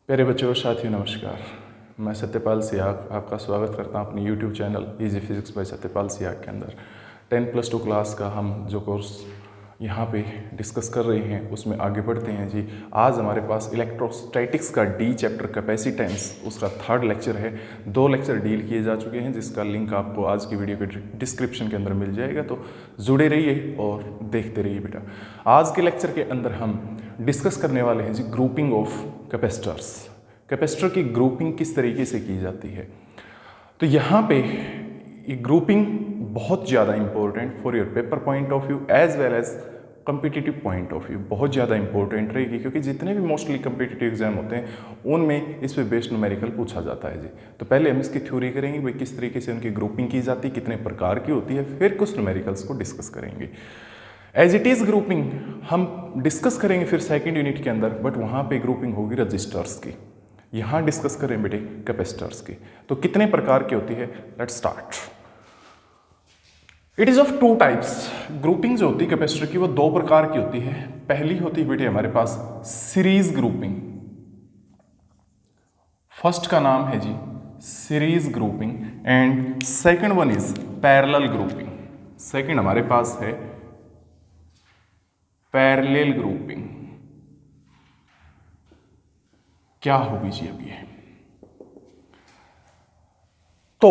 प्यारे बच्चों साथियों नमस्कार। मैं सत्यपाल सियाग आपका स्वागत करता हूं अपनी YouTube channel easy physics bye Satyapal Siyag के अंदर 10+2 क्लास का हम जो कोर्स यहां पे डिस्कस कर रहे हैं उसमें आगे बढ़ते हैं जी। आज हमारे पास इलेक्ट्रोस्टैटिक्स का डी चैप्टर कैपेसिटेंस उसका थर्ड लेक्चर है। 2 लेक्चर डील किए जा चुके हैं जिसका लिंक आपको आज की वीडियो के डिस्क्रिप्शन के अंदर मिल जाएगा, तो जुड़े रहिए और देखते रहिए बेटा। आज के लेक्चर के अंदर हम डिस्कस करने वाले हैं जी ग्रुपिंग ऑफ कैपेसिटर्स। कैपेसिटर की ग्रुपिंग किस तरीके से की जाती है। तो यहाँ पे ये ग्रुपिंग बहुत ज़्यादा important for your paper point of view as well as competitive point of view, बहुत ज़्यादा इंपॉर्टेंट रहेगी क्योंकि जितने भी मोस्टली कम्पिटिटिव एग्जाम होते हैं उनमें इस पे बेस्ड न्यूमेरिकल पूछा जाता है जी। तो पहले हम इसकी थ्योरी करेंगे भाई किस तरीके से उनकी ग्रुपिंग की जाती है, कितने प्रकार की होती है, फिर कुछ न्यूमेरिकल्स को डिस्कस करेंगे। एज इट इज़ ग्रुपिंग हम डिस्कस करेंगे फिर सेकेंड यूनिट के अंदर, बट वहाँ पे ग्रुपिंग होगी रजिस्टर्स की। यहाँ डिस्कस करें बेटे कैपेसिटर्स की। तो कितने प्रकार की होती है, let's start. It is of 2 types. Grouping जो होती है कैपेसिटर की वो 2 प्रकार की होती है। पहली होती है बेटे हमारे पास सीरीज ग्रुपिंग। फर्स्ट का नाम है जी series grouping and second one is parallel grouping. Second हमारे पास है पैरेलल ग्रुपिंग। क्या होगी जी अब ये, तो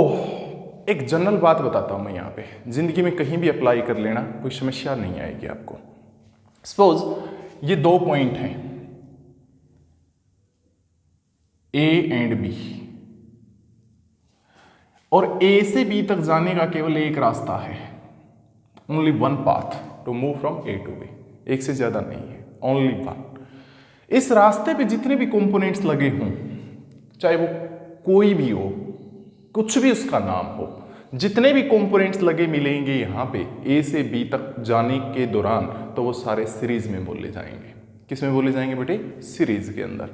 एक जनरल बात बताता हूं मैं यहां पे, जिंदगी में कहीं भी अप्लाई कर लेना, कोई समस्या नहीं आएगी आपको। सपोज ये 2 पॉइंट हैं ए एंड बी, और ए से बी तक जाने का केवल एक रास्ता है, only one path to move from A to B. एक से ज्यादा नहीं है, ओनली वन। इस रास्ते पे जितने भी कंपोनेंट्स लगे हों, चाहे वो कोई भी हो, कुछ भी उसका नाम हो, जितने भी कंपोनेंट्स लगे मिलेंगे यहाँ पे ए से बी तक जाने के दौरान, तो वो सारे सीरीज में बोले जाएंगे। किस में बोले जाएंगे बेटे, सीरीज के अंदर।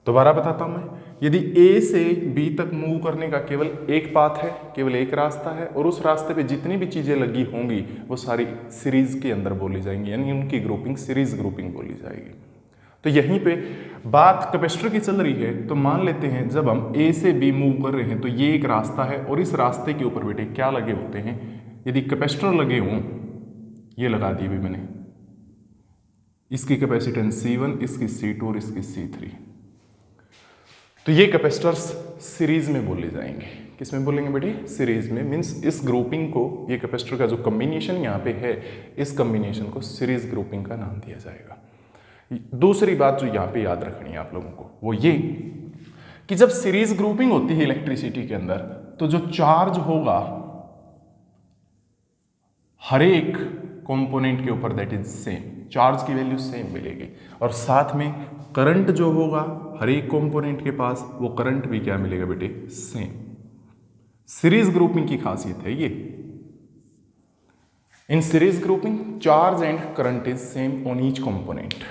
दोबारा बताता हूं मैं, यदि ए से बी तक मूव करने का केवल एक पाथ है, केवल एक रास्ता है, और उस रास्ते पे जितनी भी चीजें लगी होंगी वो सारी सीरीज के अंदर बोली जाएंगी, यानी उनकी ग्रुपिंग सीरीज ग्रुपिंग बोली जाएगी। तो यहीं पे बात कैपेसिटर की चल रही है, तो मान लेते हैं जब हम ए से बी मूव कर रहे हैं तो ये एक रास्ता है, और इस रास्ते के ऊपर बेटे क्या लगे होते हैं, यदि कैपेसिटर लगे हों, ये लगा दिए भी मैंने, इसकी कैपेसिटेंस C1, इसकी C2 और इसकी C3। तो ये कैपेसिटर्स सीरीज में बोले जाएंगे। किस में बोलेंगे बेटे, सीरीज में। मीन्स इस ग्रुपिंग को, ये कैपेसिटर का जो कॉम्बिनेशन यहाँ पे है, इस कॉम्बिनेशन को सीरीज ग्रुपिंग का नाम दिया जाएगा। दूसरी बात जो यहाँ पे याद रखनी है आप लोगों को वो ये कि जब सीरीज ग्रुपिंग होती है इलेक्ट्रिसिटी के अंदर, तो जो चार्ज होगा हर एक कंपोनेंट के ऊपर दैट इज सेम, चार्ज की वैल्यू सेम मिलेगी, और साथ में करंट जो होगा हर एक कंपोनेंट के पास, वो करंट भी क्या मिलेगा बेटे, सेम। सीरीज ग्रुपिंग की खासियत है ये। In series grouping charge and current is same on each component.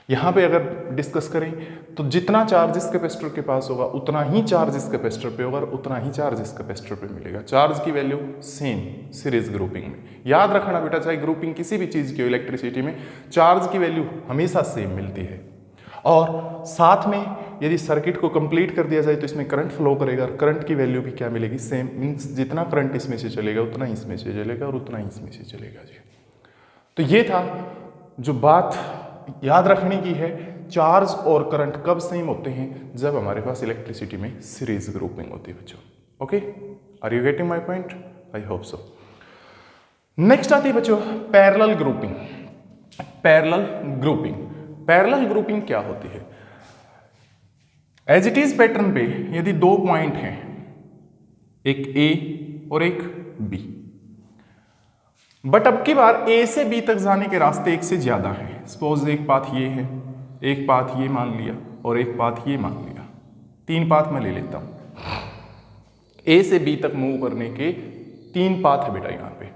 यहां पे अगर डिस्कस करें तो जितना चार्ज इस कैपेसिटर के पास होगा उतना ही चार्ज इस कैपेसिटर पे होगा, और उतना ही चार्ज इस कैपेसिटर पे मिलेगा। चार्ज की वैल्यू सेम सीरीज ग्रुपिंग में। याद रखना बेटा, चाहे ग्रुपिंग किसी भी चीज की हो इलेक्ट्रिसिटी में, चार्ज की वैल्यू हमेशा सेम मिलती है। और साथ में यदि सर्किट को कंप्लीट कर दिया जाए तो इसमें करंट फ्लो करेगा, और करंट की वैल्यू भी क्या मिलेगी, सेम। मीन्स जितना करंट इसमें से चलेगा उतना ही इसमें से चलेगा, और उतना ही इसमें से चलेगा जी। तो ये था जो बात याद रखने की है, चार्ज और करंट कब सेम होते हैं, जब हमारे पास इलेक्ट्रिसिटी में सीरीज ग्रुपिंग होती है बच्चों। Okay, are you getting my point? I hope so. Next आती है बच्चों parallel grouping. Parallel grouping, parallel grouping क्या होती है, एज इट इज पैटर्न पे यदि 2 पॉइंट हैं, एक ए और एक बी, बट अब की बार ए से बी तक जाने के रास्ते एक से ज्यादा हैं। सपोज एक पाथ ये है, एक पाथ ये मान लिया, और एक पाथ ये मान लिया। 3 पाथ मैं ले लेता हूं। ए से बी तक मूव करने के 3 पाथ है बेटा यहां पे,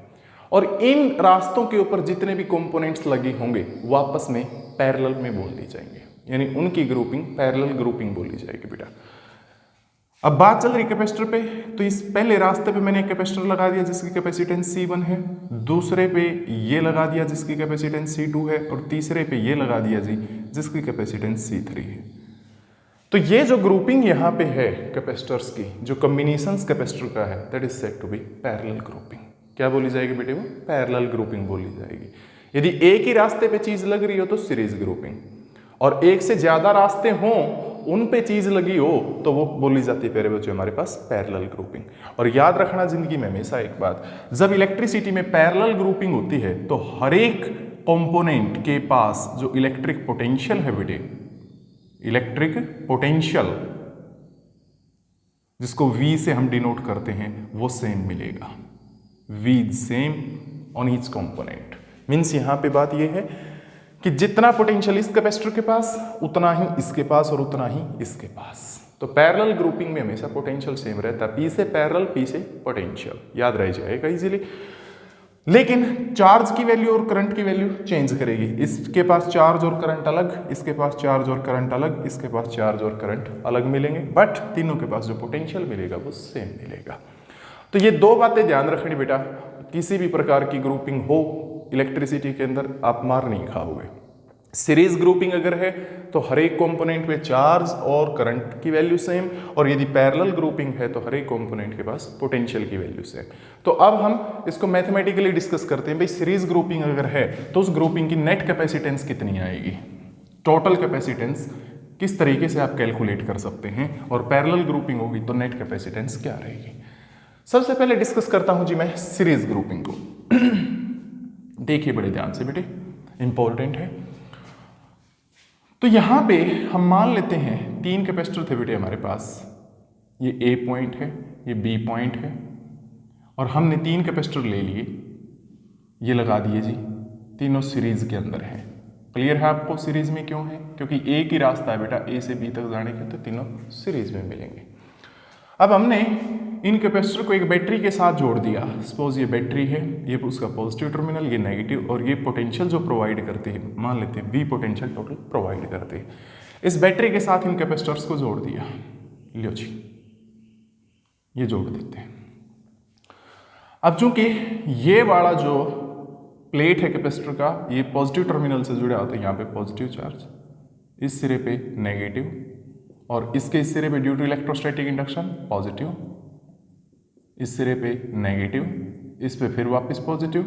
और इन रास्तों के ऊपर जितने भी कंपोनेंट्स लगे होंगे वो आपस में पैरेलल में बोल दी जाएंगे, यानी उनकी ग्रुपिंग पैरेलल ग्रुपिंग बोली जाएगी बेटा। अब बात चल रही कैपेसिटर पे, तो इस पहले रास्ते पे मैंने एक कैपेसिटर लगा दिया जिसकी कैपेसिटेंस C1 है, दूसरे पे ये लगा दिया जिसकी कैपेसिटेंस C2 है, और तीसरे पे ये लगा दिया जी जिसकी कैपेसिटेंस C3 है। तो ये जो ग्रुपिंग यहाँ पे है कैपेसिटर्स की, जो कॉम्बिनेशंस कैपेसिटर का है, that is said to be parallel grouping. क्या बोली जाएगी बेटे? वो पैरेलल ग्रुपिंग बोली जाएगी। यदि एक ही रास्ते पे चीज लग रही हो तो सीरीज ग्रुपिंग, और एक से ज्यादा रास्ते हों उन पे चीज लगी हो तो वो बोली जाती है प्यारे बच्चों हमारे पास पैरेलल ग्रुपिंग। और याद रखना जिंदगी में हमेशा एक बात, जब इलेक्ट्रिसिटी में पैरेलल ग्रुपिंग होती है तो हर एक कंपोनेंट के पास जो इलेक्ट्रिक पोटेंशियल है बेटे, इलेक्ट्रिक पोटेंशियल जिसको V से हम डिनोट करते हैं, वो सेम मिलेगा। V same on each component. Means यहां पे बात ये है कि जितना पोटेंशियल इस कैपेसिटर के पास उतना ही इसके पास और उतना ही इसके पास। तो पैरेलल ग्रुपिंग में हमेशा पोटेंशियल सेम रहता है, P से पैरेलल, P से पोटेंशियल, याद रह जाएगा इजीली। लेकिन चार्ज की वैल्यू और करंट की वैल्यू चेंज करेगी। इसके पास चार्ज और करंट अलग, इसके पास चार्ज और करंट अलग, इसके पास चार्ज और करंट अलग मिलेंगे, बट तीनों के पास जो पोटेंशियल मिलेगा वो सेम मिलेगा। तो ये दो बातें ध्यान रखनी बेटा, किसी भी प्रकार की ग्रुपिंग हो इलेक्ट्रिसिटी के अंदर आप मार नहीं खाओगे। सीरीज ग्रुपिंग अगर है तो हर एक कंपोनेंट में चार्ज और करंट की वैल्यू सेम, और यदि पैरेलल ग्रुपिंग है तो हर एक कंपोनेंट के पास पोटेंशियल की वैल्यू सेम। तो अब हम इसको मैथमेटिकली डिस्कस करते हैं। भाई सीरीज ग्रुपिंग अगर है तो उस ग्रुपिंग की नेट कैपेसिटेंस कितनी आएगी, टोटल कैपेसिटेंस किस तरीके से आप कैलकुलेट कर सकते हैं, और पैरेलल ग्रुपिंग होगी तो नेट कैपेसिटेंस क्या रहेगी। सबसे पहले डिस्कस करता हूं जी मैं सीरीज ग्रुपिंग को। देखिए बड़े ध्यान से बेटे, इंपॉर्टेंट है। तो यहां पे हम मान लेते हैं तीन कैपेसिटर थे बेटे हमारे पास, ये A पॉइंट है, ये B पॉइंट है, और हमने तीन कैपेसिटर ले लिए, ये लगा दिए जी, तीनों सीरीज के अंदर हैं। क्लियर है आपको सीरीज में क्यों है? क्योंकि एक ही रास्ता है बेटा A से B तक जाने के, तो तीनों सीरीज में मिलेंगे। अब हमने इन कैपेसिटर को एक बैटरी के साथ जोड़ दिया। सपोज ये बैटरी है, ये उसका पॉजिटिव टर्मिनल, ये नेगेटिव, और ये पोटेंशियल जो प्रोवाइड करते हैं, मान लेते हैं V पोटेंशियल टोटल प्रोवाइड करते हैं। इस बैटरी के साथ इन कैपेसिटर्स को जोड़ दिया, लो जी ये जोड़ देते हैं। अब चूंकि ये वाला जो प्लेट है कैपेसिटर का, ये पॉजिटिव टर्मिनल से जुड़ा होता है, यहाँ पे पॉजिटिव चार्ज, इस सिरे पे नेगेटिव, और इसके इस सिरे पे due to electrostatic induction positive, इस सिरे पे नेगेटिव, इस पे फिर वापस पॉजिटिव,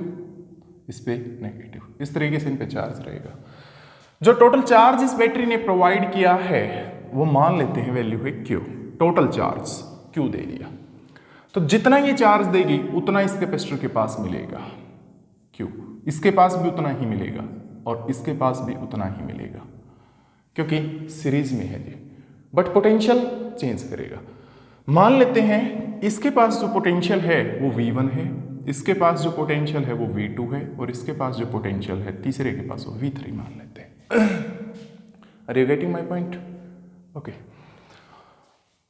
इस पे नेगेटिव, इस तरीके से इन पे चार्ज रहेगा। जो टोटल चार्ज इस बैटरी ने प्रोवाइड किया है वो मान लेते हैं वैल्यू है Q। टोटल चार्ज Q दे दिया, तो जितना ये चार्ज देगी उतना इस कैपेसिटर के पास मिलेगा Q, इसके पास भी उतना ही मिलेगा और इसके पास भी उतना ही मिलेगा, क्योंकि सीरीज में है जी। बट पोटेंशियल चेंज करेगा। मान लेते हैं इसके पास जो पोटेंशियल है वो V1 है, इसके पास जो पोटेंशियल है वो V2 है, और इसके पास जो पोटेंशियल है तीसरे के पास वो V3 मान लेते हैं। Are you getting my point? Okay.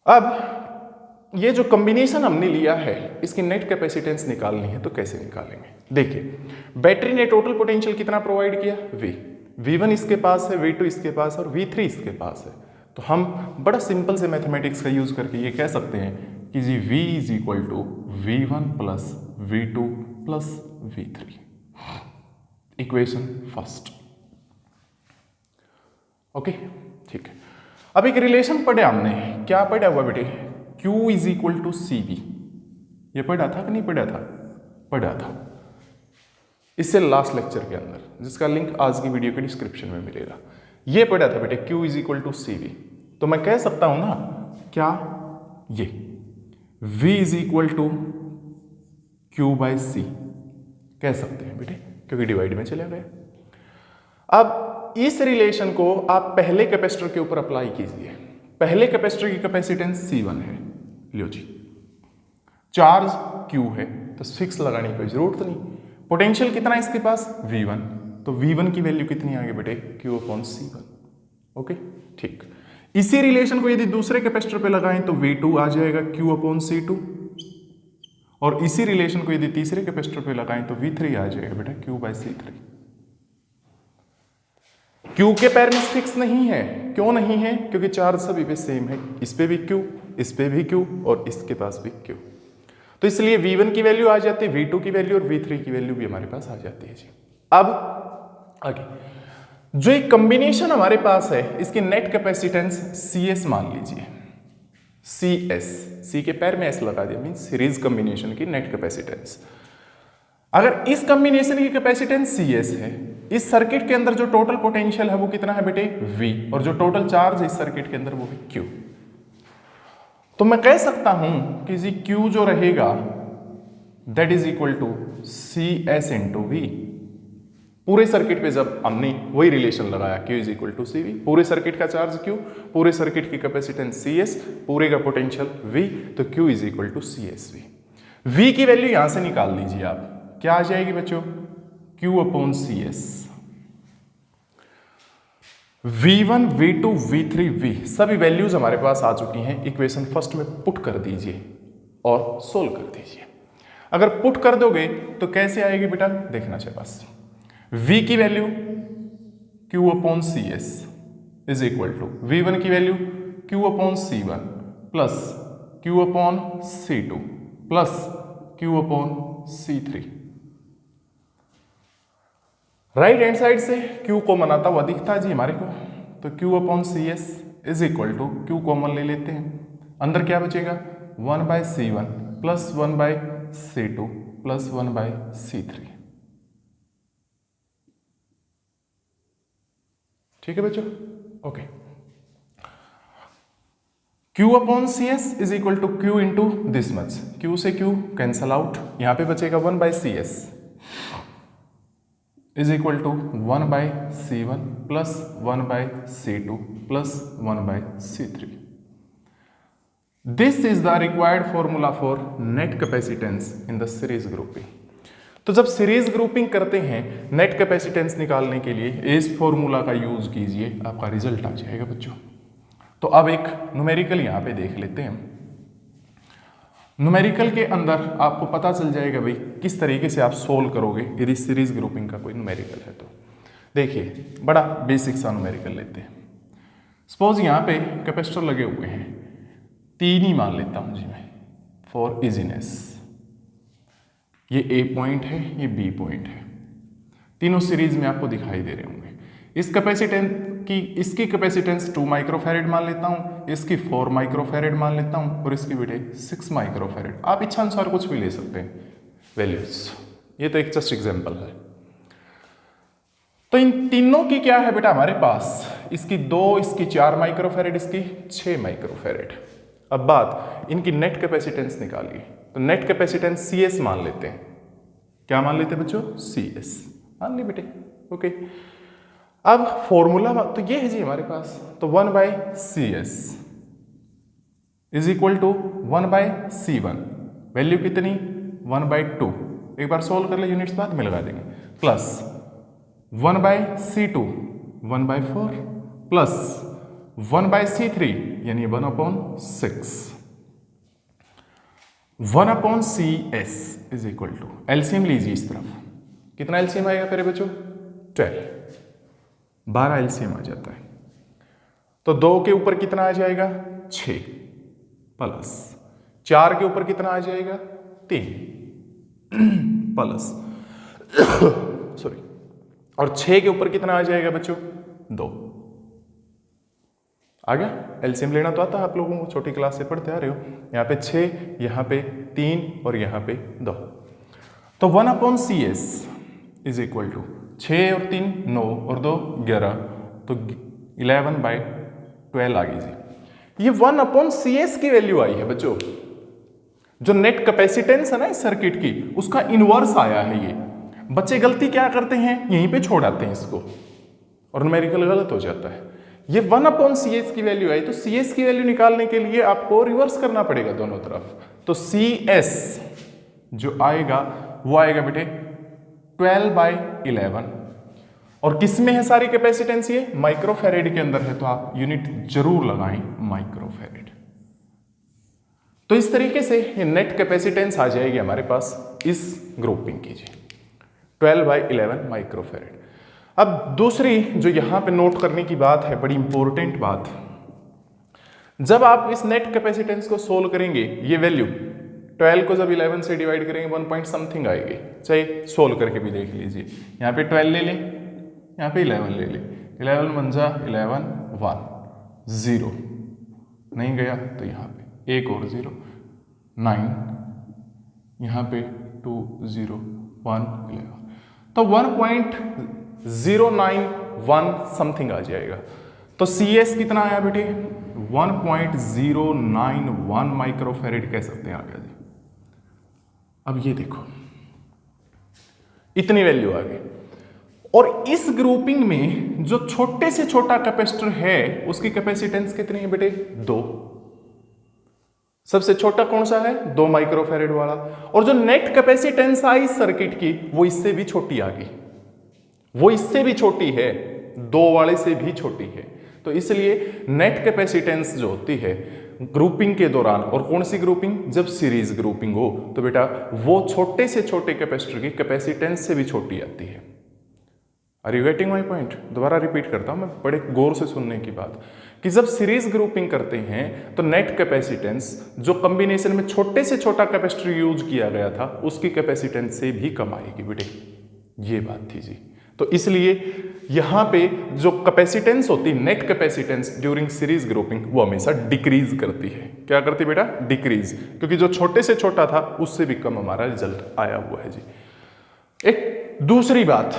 अब ये जो कॉम्बिनेशन हमने लिया है इसकी नेट कैपेसिटेंस निकालनी है, तो कैसे निकालेंगे? देखिए बैटरी ने टोटल पोटेंशियल कितना प्रोवाइड किया? V1 इसके पास है, V2 इसके पास और V3 इसके पास है। तो हम बड़ा सिंपल से मैथमेटिक्स का यूज करके ये कह सकते हैं कि जी V is equal to V1 plus V2 plus V3। Equation first. Okay ठीक है। अब एक रिलेशन पढ़े हमने, क्या पढ़ा हुआ बेटे? Q is equal to CV। ये पढ़ा था कि नहीं पढ़ा था? पढ़ा था इससे लास्ट लेक्चर के अंदर, जिसका लिंक आज की वीडियो के डिस्क्रिप्शन में मिलेगा। ये पढ़ा था बेटे Q is equal to CV। तो मैं कह सकता हूं ना क्या, ये V is equal to Q by C कह सकते हैं बेटे, क्योंकि डिवाइड में चला गया। अब इस रिलेशन को आप पहले कैपेसिटर के ऊपर अप्लाई कीजिए। पहले कैपेसिटर की कैपेसिटेंस C1 है, लो जी, चार्ज Q है तो फिक्स लगाने की कोई जरूरत नहीं। पोटेंशियल कितना है इसके पास? V1, तो V1 की वैल्यू कितनी आ गई बेटे? Q upon C1। ओके ठीक। इसी रिलेशन को यदि दूसरे कैपेसिटर पे लगाएं तो V2 आ जाएगा Q अपॉन C2, और इसी रिलेशन को यदि तीसरे कैपेसिटर पे लगाएं तो V3 आ जाएगा बेटा Q बाई C3। Q के पेरेंट्स फिक्स नहीं है। क्यों नहीं है? क्योंकि चार्ज सभी पे सेम है, इस पे भी Q, इस पे भी Q और इसके पास भी Q। तो इसलिए V1 की वैल्यू आ जाती है, V2 की वैल्यू और V3 की वैल्यू भी हमारे पास आ जाती है जी। अब आगे जो एक कॉम्बिनेशन हमारे पास है इसकी नेट कैपेसिटेंस CS मान लीजिए, CS, C के पैर में S लगा दिया, मीन्स सीरीज कॉम्बिनेशन की नेट कैपेसिटेंस। अगर इस कॉम्बिनेशन की कैपेसिटेंस CS है, इस सर्किट के अंदर जो टोटल पोटेंशियल है वो कितना है बेटे V, और जो टोटल चार्ज है इस सर्किट के अंदर वो है Q। तो मैं कह सकता हूं कि जी Q जो रहेगा that is equal to CS into V। पूरे सर्किट पे जब हमने वही रिलेशन लगाया Q is equal to CV, पूरे सर्किट का चार्ज Q, पूरे सर्किट की कैपेसिटेंस CS, पूरे का पोटेंशियल V, तो Q is equal to CSV। V की वैल्यू यहां से निकाल लीजिए आप, क्या आ जाएगी बच्चों, Q upon CS। V1, V2, V3, V सभी वैल्यूज हमारे पास आ चुकी हैं, इक्वेशन फर्स्ट में पुट कर दीजिए और सोल्व कर दीजिए। अगर पुट कर दोगे तो कैसे आएगी बेटा, देखना चाहिए बस। V की value Q upon CS is equal to V1 की value Q upon C1 plus Q upon C2 plus Q upon C3। Right hand side से Q को मनाता हुआ दिखता है जी हमारे को, तो Q upon CS is equal to Q common ले लेते हैं, अंदर क्या बचेगा 1 by C1 plus 1 by C2 plus 1 by C3। ठीक है बच्चों, okay. Q upon CS is equal to Q into this much, Q से Q कैंसल आउट, यहां पे बचेगा 1 by CS is equal to 1 by C1 plus 1 by C2 plus 1 by C3। This is the required formula for net capacitance in the series grouping. तो जब series grouping करते हैं net capacitance निकालने के लिए इस फॉर्मूला का यूज कीजिए, आपका रिजल्ट आ जाएगा बच्चों। तो अब एक न्यूमेरिकल यहां पे देख लेते हैं। न्यूमेरिकल के अंदर आपको पता चल जाएगा भाई किस तरीके से आप सोल्व करोगे यदि सीरीज ग्रुपिंग का कोई न्यूमेरिकल है। तो देखिए बड़ा बेसिक सा न्यूमेरिकल लेते हैं। सपोज यहां पे कैपेसिटर लगे हुए हैं, 3 ही मान लेता हूं जी मैं फॉर इजीनेस। ये A पॉइंट है, ये B पॉइंट है, तीनों सीरीज में आपको दिखाई दे रहे होंगे। इस कैपेसिटेंस की, इसकी कैपेसिटेंस 2 माइक्रोफैरेड मान लेता हूं, इसकी 4 माइक्रोफैरेड मान लेता हूं और इसकी बेटे 6 माइक्रोफैरेड। आप इच्छा अनुसार कुछ भी ले सकते हैं वैल्यूज, ये तो एक जस्ट एग्जांपल है। तो इन तीनों की क्या है बेटा हमारे पास, इसकी 2, इसकी 4 माइक्रोफैरेड, इसकी 6 माइक्रोफैरेड। अब बात इनकी नेट कैपेसिटेंस निकालिए, तो नेट कैपेसिटेंस CS मान लेते हैं। क्या मान लेते हैं बच्चों, CS मान ली बेटे, ओके। अब फॉर्मूला तो ये है जी हमारे पास, तो 1 by CS is equal to 1 by C1, value कितनी 1 बाय 2, एक बार सोल्व कर ले, यूनिट्स बाद में लगा देंगे, plus 1 by C2 1 by 4 plus 1 by C3 यानी 1 upon 6, 1 upon CS is equal to, LCM लीजिए इस तरफ, कितना एलसीएम आएगा फिर बच्चों 12, 12 एलसीएम आ जाता है। तो 2 के ऊपर कितना आ जाएगा 6 प्लस 4 के ऊपर कितना आ जाएगा 3 प्लस सॉरी, और 6 के ऊपर कितना आ जाएगा बच्चों 2। आ गया, एलसीएम लेना तो आता है आप लोगों को, छोटी क्लास से पढ़ते आ रहे हो। यहाँ पे 6, यहाँ पे 3 और यहाँ पे 2। तो 1 upon CS is equal to 6 और 3 9 और 2 11, तो 11 बाय 12 आ गई जी। ये 1 अपॉन CS की वैल्यू आई है बच्चों, जो नेट कैपेसिटेंस है ना इस सर्किट की, उसका इनवर्स आया है ये। बच्चे गलती क्या करते हैं, यहीं पे छोड़ आते हैं इसको और न्यूमेरिकल गलत हो जाता है। ये 1 अपॉन CS की वैल्यू आई, तो CS की वैल्यू निकालने के लिए आपको रिवर्स करना पड़ेगा दोनों तरफ। तो CS जो आएगा वो आएगा बेटे 12 बाय 11, और किस में है सारी कैपेसिटेंस, ये माइक्रोफैरेड के अंदर है, तो आप यूनिट जरूर लगाएं माइक्रोफैरेड। तो इस तरीके से ये नेट कैपेसिटेंस आ जाएगी हमारे पास इस ग्रुपिंग की जी 12 बाय 11 माइक्रोफैरेड। अब दूसरी जो यहां पे नोट करने की बात है, बड़ी इंपॉर्टेंट बात, जब आप इस नेट कैपेसिटेंस को सोल्व करेंगे, ये वैल्यू 12 को जब 11 से डिवाइड करेंगे 1 पॉइंट समथिंग आएगी, चाहे सोल्व करके भी देख लीजिए। यहाँ पे 12 ले लें, यहाँ पे 11 ले लें, 11 1 11 1 0 नहीं गया तो यहाँ पे एक और 0 9 यहाँ पे 2 0 1 11 तो 1.091 समथिंग आ जाएगा। तो CS कितना आया बेटे 1.091 माइक्रोफैरेड कह सकते हैं आ गया जी। अब ये देखो इतनी वैल्यू आ गई और इस ग्रुपिंग में जो छोटे से छोटा कैपेसिटर है उसकी कैपेसिटेंस कितनी है बेटे 2। सबसे छोटा कौन सा है 2 माइक्रोफैरेड वाला और जो नेट कैपेसिटेंस आई सर्किट की वो इससे भी छोटी आ गई, वो इससे भी छोटी है 2 वाले से भी छोटी है। तो इसलिए नेट कैपेसिटेंस जो होती है ग्रुपिंग के दौरान, और कौन सी ग्रुपिंग जब सीरीज ग्रुपिंग हो तो बेटा वो छोटे से छोटे कैपेसिटर की कैपेसिटेंस से भी छोटी आती है। Are you getting my point? दोबारा रिपीट करता हूं मैं बड़े गौर से सुनने की बात कि जब सीरीज ग्रुपिंग करते हैं तो नेट कैपेसिटेंस जो कॉम्बिनेशन में छोटे से छोटा कैपेसिटर यूज किया गया था उसकी कैपेसिटेंस से भी कम आएगी बेटे, ये बात थी जी। तो इसलिए यहां पे जो कैपेसिटेंस होती है net capacitance during series grouping वो हमेशा डिक्रीज करती है। क्या करती है बेटा? डिक्रीज, क्योंकि जो छोटे से छोटा था उससे भी कम हमारा रिजल्ट आया हुआ है जी। एक दूसरी बात,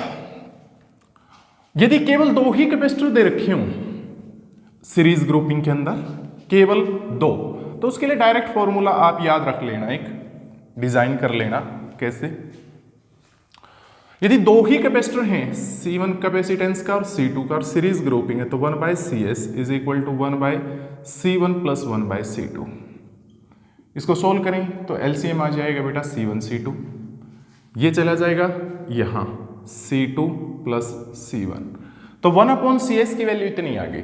यदि केवल 2 ही कैपेसिटर दे रखे हों सीरीज ग्रुपिंग के अंदर, केवल 2, तो उसके लिए डायरेक्ट फॉर्मूला आप याद रख लेना, एक डिजाइन कर लेना। कैसे? यदि 2 ही कैपेसिटर हैं C1 कैपेसिटेंस का और C2 का और सीरीज ग्रुपिंग है तो 1/CS is equal to 1/C1 plus 1/C2। इसको सोल्व करें तो LCM आ जाएगा बेटा C1 C2, ये चला जाएगा यहां C2 प्लस C1, तो 1/CS की वैल्यू इतनी आ गई।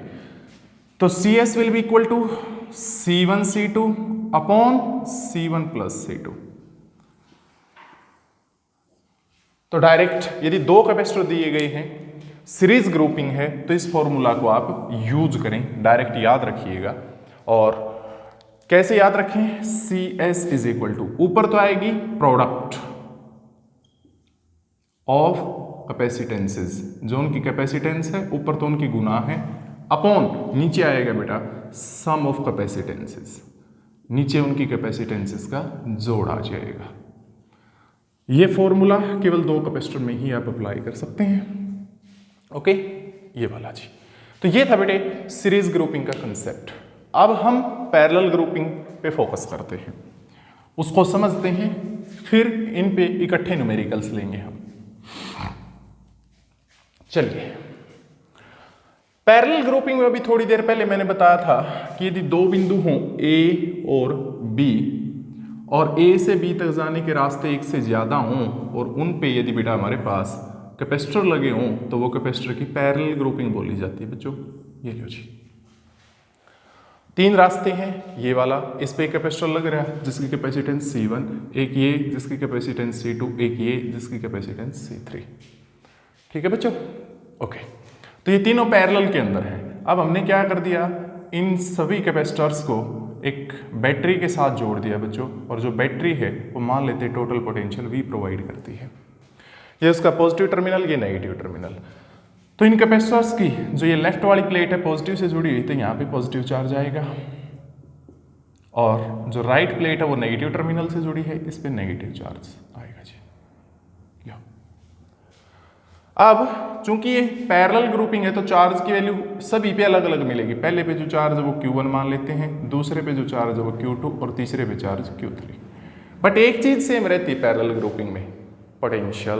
तो CS will be equal to C1 C2 upon C1 plus C2। तो डायरेक्ट यदि 2 कैपेसिटर दिए गए हैं सीरीज ग्रुपिंग है तो इस फॉर्मूला को आप यूज करें, डायरेक्ट याद रखिएगा। और कैसे याद रखें? CS इज इक्वल टू ऊपर तो आएगी प्रोडक्ट ऑफ कैपेसिटेंसेस, जो उनकी कैपेसिटेंस है ऊपर तो उनकी गुना है, अपॉन नीचे आएगा बेटा सम ऑफ कैपेसिटेंसेस, नीचे उनकी कैपेसिटेंसेस का जोड़ आ जाएगा। ये फॉर्मूला केवल 2 कैपेसिटर में ही आप अप्लाई कर सकते हैं। ओके, ये वाला जी। तो ये था बेटे सीरीज ग्रुपिंग का कंसेप्ट। अब हम पैरेलल ग्रुपिंग पे फोकस करते हैं, उसको समझते हैं, फिर इन पे इकट्ठे न्यूमेरिकल्स लेंगे हम। चलिए, पैरेलल ग्रुपिंग में अभी थोड़ी देर पहले मैंने बताया था कि यदि 2 बिंदु हों A और B और A से B तक जाने के रास्ते एक से ज्यादा हों और उन पे यदि बेटा हमारे पास कैपेसिटर लगे हों तो वो कैपेसिटर की पैरेलल ग्रुपिंग बोली जाती है बच्चों। ये लो जी, 3 रास्ते हैं, ये वाला इस पे कैपेसिटर लग रहा है जिसकी कैपेसिटेंस C1, एक ये जिसकी कैपेसिटेंस C2, एक ये जिसकी कैपेसिटेंस C3। ठीक है बच्चों? ओके, तो ये तीनों पैरेलल के अंदर हैं। अब हमने क्या कर दिया, इन सभी कैपेसिटर्स को एक बैटरी के साथ जोड़ दिया बच्चों, और जो बैटरी है वो मान लेते हैं टोटल पोटेंशियल V प्रोवाइड करती है। ये उसका पॉजिटिव टर्मिनल, ये नेगेटिव टर्मिनल। तो इन कैपेसिटर्स की जो ये लेफ्ट वाली प्लेट है पॉजिटिव से जुड़ी हुई, तो यहाँ पे पॉजिटिव चार्ज आएगा, और जो राइट प्लेट है वो नेगेटिव टर्मिनल से जुड़ी है, इस पे नेगेटिव चार्ज आएगा जी। अब चूंकि ये पैरेलल ग्रुपिंग है तो चार्ज की वैल्यू सभी पे अलग अलग मिलेगी। पहले पे जो चार्ज है वो Q1 मान लेते हैं, दूसरे पे जो चार्ज है वो Q2 और तीसरे पे चार्ज Q3। बट एक चीज सेम रहती है पैरेलल ग्रुपिंग में, पोटेंशियल।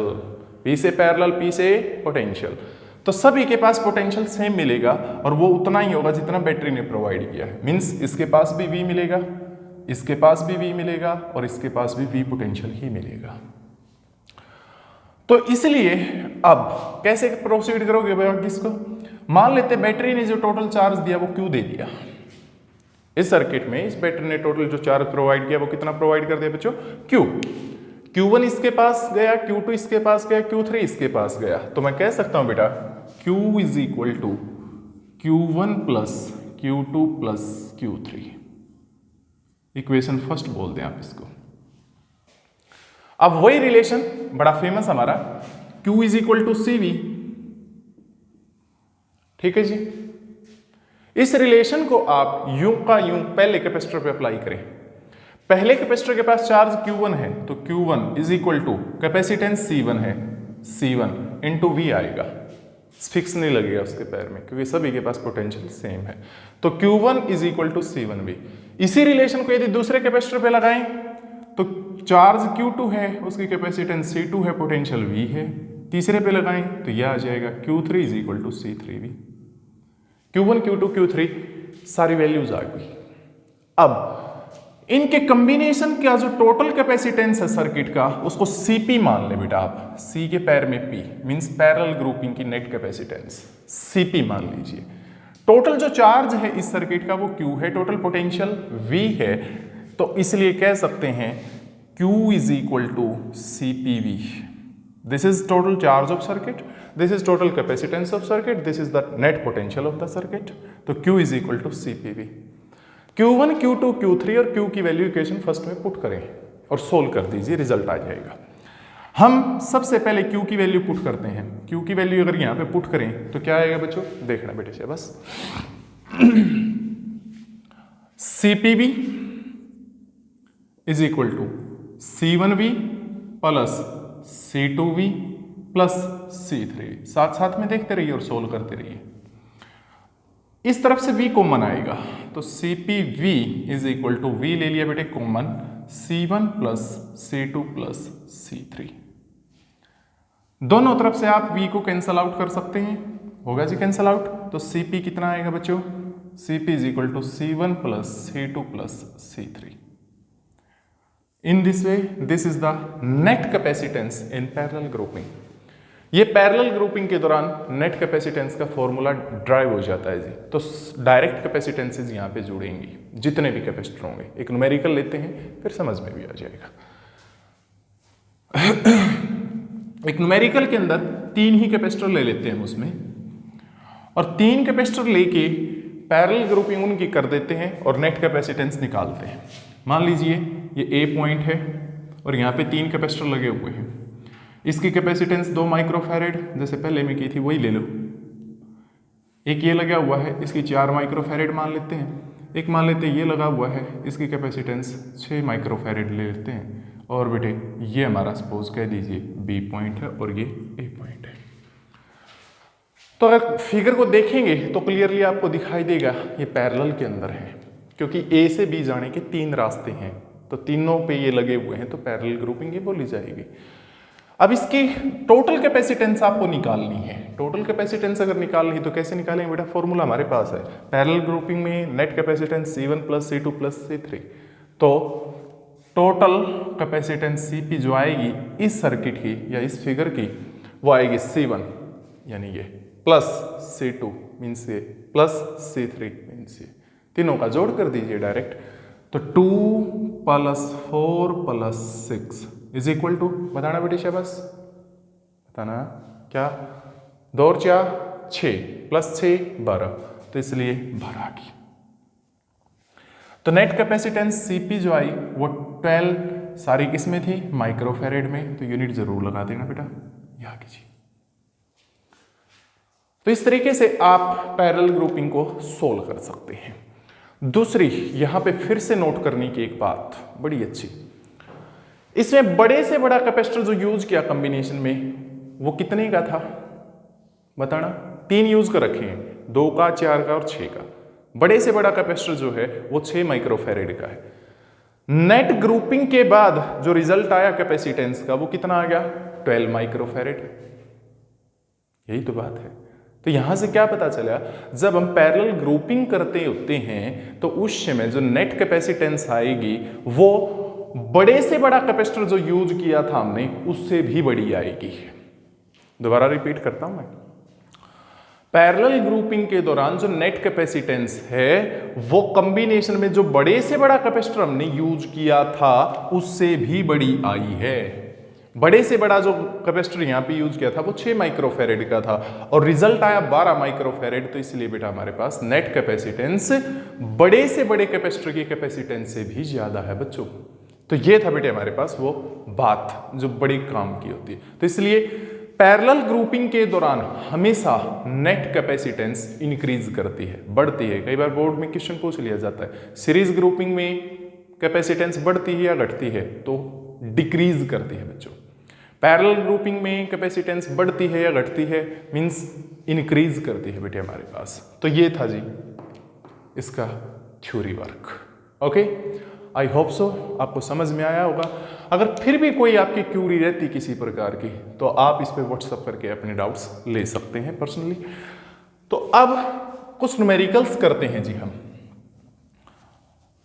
P से पैरेलल, P से पोटेंशियल, तो सभी के पास पोटेंशियल सेम मिलेगा और वो उतना ही होगा जितना बैटरी ने प्रोवाइड किया है। मीन्स इसके पास भी V मिलेगा, इसके पास भी V मिलेगा और इसके पास भी V पोटेंशियल ही मिलेगा। तो इसलिए अब कैसे प्रोसीड करोगे भैया किसको? मान लेते बैटरी ने जो टोटल चार्ज दिया वो Q दे दिया। इस सर्किट में इस बैटरी ने टोटल जो चार्ज प्रोवाइड किया वो कितना प्रोवाइड कर दिया बच्चों? Q। Q1 इसके पास गया, Q2 इसके पास गया, Q3 इसके पास गया। तो मैं कह सकता हूं बेटा Q is equal to Q1 plus Q2 plus Q3। Equation first बोल दें आप इसको। अब वही रिलेशन बड़ा फेमस हमारा, Q is equal to CV ठीक है जी। इस रिलेशन को आप यूं का यूं पहले कैपेसिटर पे अप्लाई करें। पहले कैपेसिटर के पास चार्ज Q1 है तो Q1 is equal to capacitance C1 है, C1 इंटू V आएगा, फिक्स नहीं लगेगा उसके पैर में क्योंकि सभी के पास पोटेंशियल सेम है। तो Q1 is equal to C1V। इसी रिलेशन को यदि दूसरे कैपेसिटर पे लगाएं तो चार्ज Q2 है, उसकी कैपेसिटेंस C2 है, पोटेंशियल V है। तीसरे पे लगाएं तो यह आ जाएगा Q3 is equal to C3V। Q1, Q2, Q3 सारी वैल्यूज आ गई। अब इनके कॉम्बिनेशन का जो टोटल कैपेसिटेंस है सर्किट का उसको Cp मान ले बेटा आप, C के पैर में P मींस पैरेलल ग्रुपिंग की नेट कैपेसिटेंस Cp मान लीजिए। टोटल जो चार्ज है इस सर्किट का वो Q है, टोटल पोटेंशियल V है, तो इसलिए कह सकते हैं Q is equal to CpV। This is total charge of circuit, this is total capacitance of circuit, this is the net potential of the circuit. तो Q is equal to CpV। Q1, Q2, Q3 और Q की वैल्यू equation first में put करें और solve कर दीजिए, result आ जाएगा। हम सबसे पहले Q की वैल्यू पुट करते हैं। Q की वैल्यू अगर यहाँ पे पुट करें तो क्या आएगा बच्चों, देखना बेटे से बस। CpV is equal to C1V plus C2V plus C3। साथ साथ में देखते रहिए और सोल्व करते रहिए। इस तरफ से V कॉमन आएगा तो CpV is equal to V ले लिया बेटे common, C1 plus C2 plus C3। दोनों तरफ से आप V को कैंसल आउट कर सकते हैं, होगा जी कैंसल आउट। तो Cp कितना आएगा बच्चों, Cp is equal to C1 plus C2 plus C3। In this way this is the net capacitance in parallel grouping. ये पैरेलल ग्रुपिंग के दौरान नेट कैपेसिटेंस का फॉर्मूला ड्राइव हो जाता है जी। तो डायरेक्ट कैपेसिटेंसेज यहाँ पे जुड़ेंगी जितने भी कैपेसिटर होंगे। एक न्यूमेरिकल लेते हैं फिर समझ में भी आ जाएगा। एक न्यूमेरिकल के अंदर 3 ही कैपेसिटर ले लेते हैं उसमें, और 3 कैपेसिटर लेके पैरेलल ग्रुपिंग उनकी कर देते हैं और नेट कैपेसिटेंस निकालते हैं। मान लीजिए ये A पॉइंट है और यहाँ पे 3 कैपेसिटर लगे हुए हैं। इसकी कैपेसिटेंस 2 माइक्रोफैरेड जैसे पहले में की थी वही ले लो। एक ये लगा हुआ है, इसकी 4 माइक्रोफैरेड मान लेते हैं। एक मान लेते हैं ये लगा हुआ है, इसकी कैपेसिटेंस 6 माइक्रोफैरेड ले लेते हैं। और बेटे ये हमारा सपोज कह दीजिए B पॉइंट है और ये A पॉइंट है। तो अगर फिगर को देखेंगे तो क्लियरली आपको दिखाई देगा ये पैरेलल के अंदर है, क्योंकि A से B जाने के 3 रास्ते हैं, तो तीनों पे ये लगे हुए हैं, तो पैरेलल ग्रुपिंग ये बोली जाएगी। अब इसकी टोटल कैपेसिटेंस आपको निकालनी है। टोटल कैपेसिटेंस अगर निकालनी है तो कैसे निकालेंगे बेटा, फॉर्मूला हमारे पास है। पैरेलल ग्रुपिंग में net capacitance C1 plus C2 plus C3। तो टोटल कैपेसिटेंस Cp जो आएगी इस सर्किट की या इस फिगर की वो आएगी C1 यानी ये प्लस C2 मीन्स ये प्लस C3 मीन्स ये, तीनों का जोड़ कर दीजिए डायरेक्ट। तो 2 plus 4 plus 6 is equal to, बताना बेटे शाबाश, बताना क्या, 2 और 4 6 प्लस 6 12, तो इसलिए 12 आ गई। तो नेट कैपेसिटेंस Cp जो आई वो 12 सारी किसमें थी, माइक्रोफैरेड में, तो यूनिट जरूर लगा देना बेटा, यहाँ कीजिए। तो इस तरीके से आप पैरेलल ग्रुपिंग को सोल्व कर सकते हैं। दूसरी यहां पे फिर से नोट करने की एक बात बड़ी अच्छी, इसमें बड़े से बड़ा कैपेसिटर जो यूज किया कॉम्बिनेशन में वो कितने का था, बताना। 3 यूज कर रखे हैं, 2 का, 4 का और 6 का। बड़े से बड़ा कैपेसिटर जो है वो 6 माइक्रोफैरेड का है। नेट ग्रुपिंग के बाद जो रिजल्ट आया कैपेसिटेंस का वो कितना आ गया, 12 माइक्रोफैरेड। यही तो बात है। तो यहां से क्या पता चला, जब हम पैरेलल ग्रुपिंग करते होते हैं तो उस समय जो नेट कैपेसिटेंस आएगी वो बड़े से बड़ा कैपेसिटर जो यूज किया था हमने उससे भी बड़ी आएगी। दोबारा रिपीट करता हूं मैं, पैरेलल ग्रुपिंग के दौरान जो नेट कैपेसिटेंस है वो कॉम्बिनेशन में जो बड़े से बड़ा कैपेसिटर हमने यूज किया था उससे भी बड़ी आई है। बड़े से बड़ा जो कैपेसिटर यहाँ पे यूज किया था वो 6 माइक्रोफैरेड का था और रिजल्ट आया 12 माइक्रोफैरेड। तो इसलिए बेटा हमारे पास नेट कैपेसिटेंस बड़े से बड़े कैपेसिटर की कैपेसिटेंस से भी ज्यादा है बच्चों। तो ये था बेटे हमारे पास वो बात जो बड़ी काम की होती है। तो इसलिए पैरेलल ग्रुपिंग के दौरान हमेशा नेट कैपेसिटेंस इंक्रीज करती है, बढ़ती है। कई बार बोर्ड में क्वेश्चन पूछ लिया जाता है सीरीज ग्रुपिंग में कैपेसिटेंस बढ़ती है या घटती है, तो डिक्रीज करती है बच्चों। पैरेलल ग्रुपिंग में कैपेसिटेंस बढ़ती है या घटती है, मींस इंक्रीज करती है बेटे हमारे पास। तो ये था जी इसका थ्योरी वर्क। ओके, आई होप सो आपको समझ में आया होगा। अगर फिर भी कोई आपकी क्यूरी रहती किसी प्रकार की, तो आप इस पे व्हाट्सअप करके अपने डाउट्स ले सकते हैं पर्सनली। तो अब कुछ न्यूमेरिकल्स करते हैं जी हम,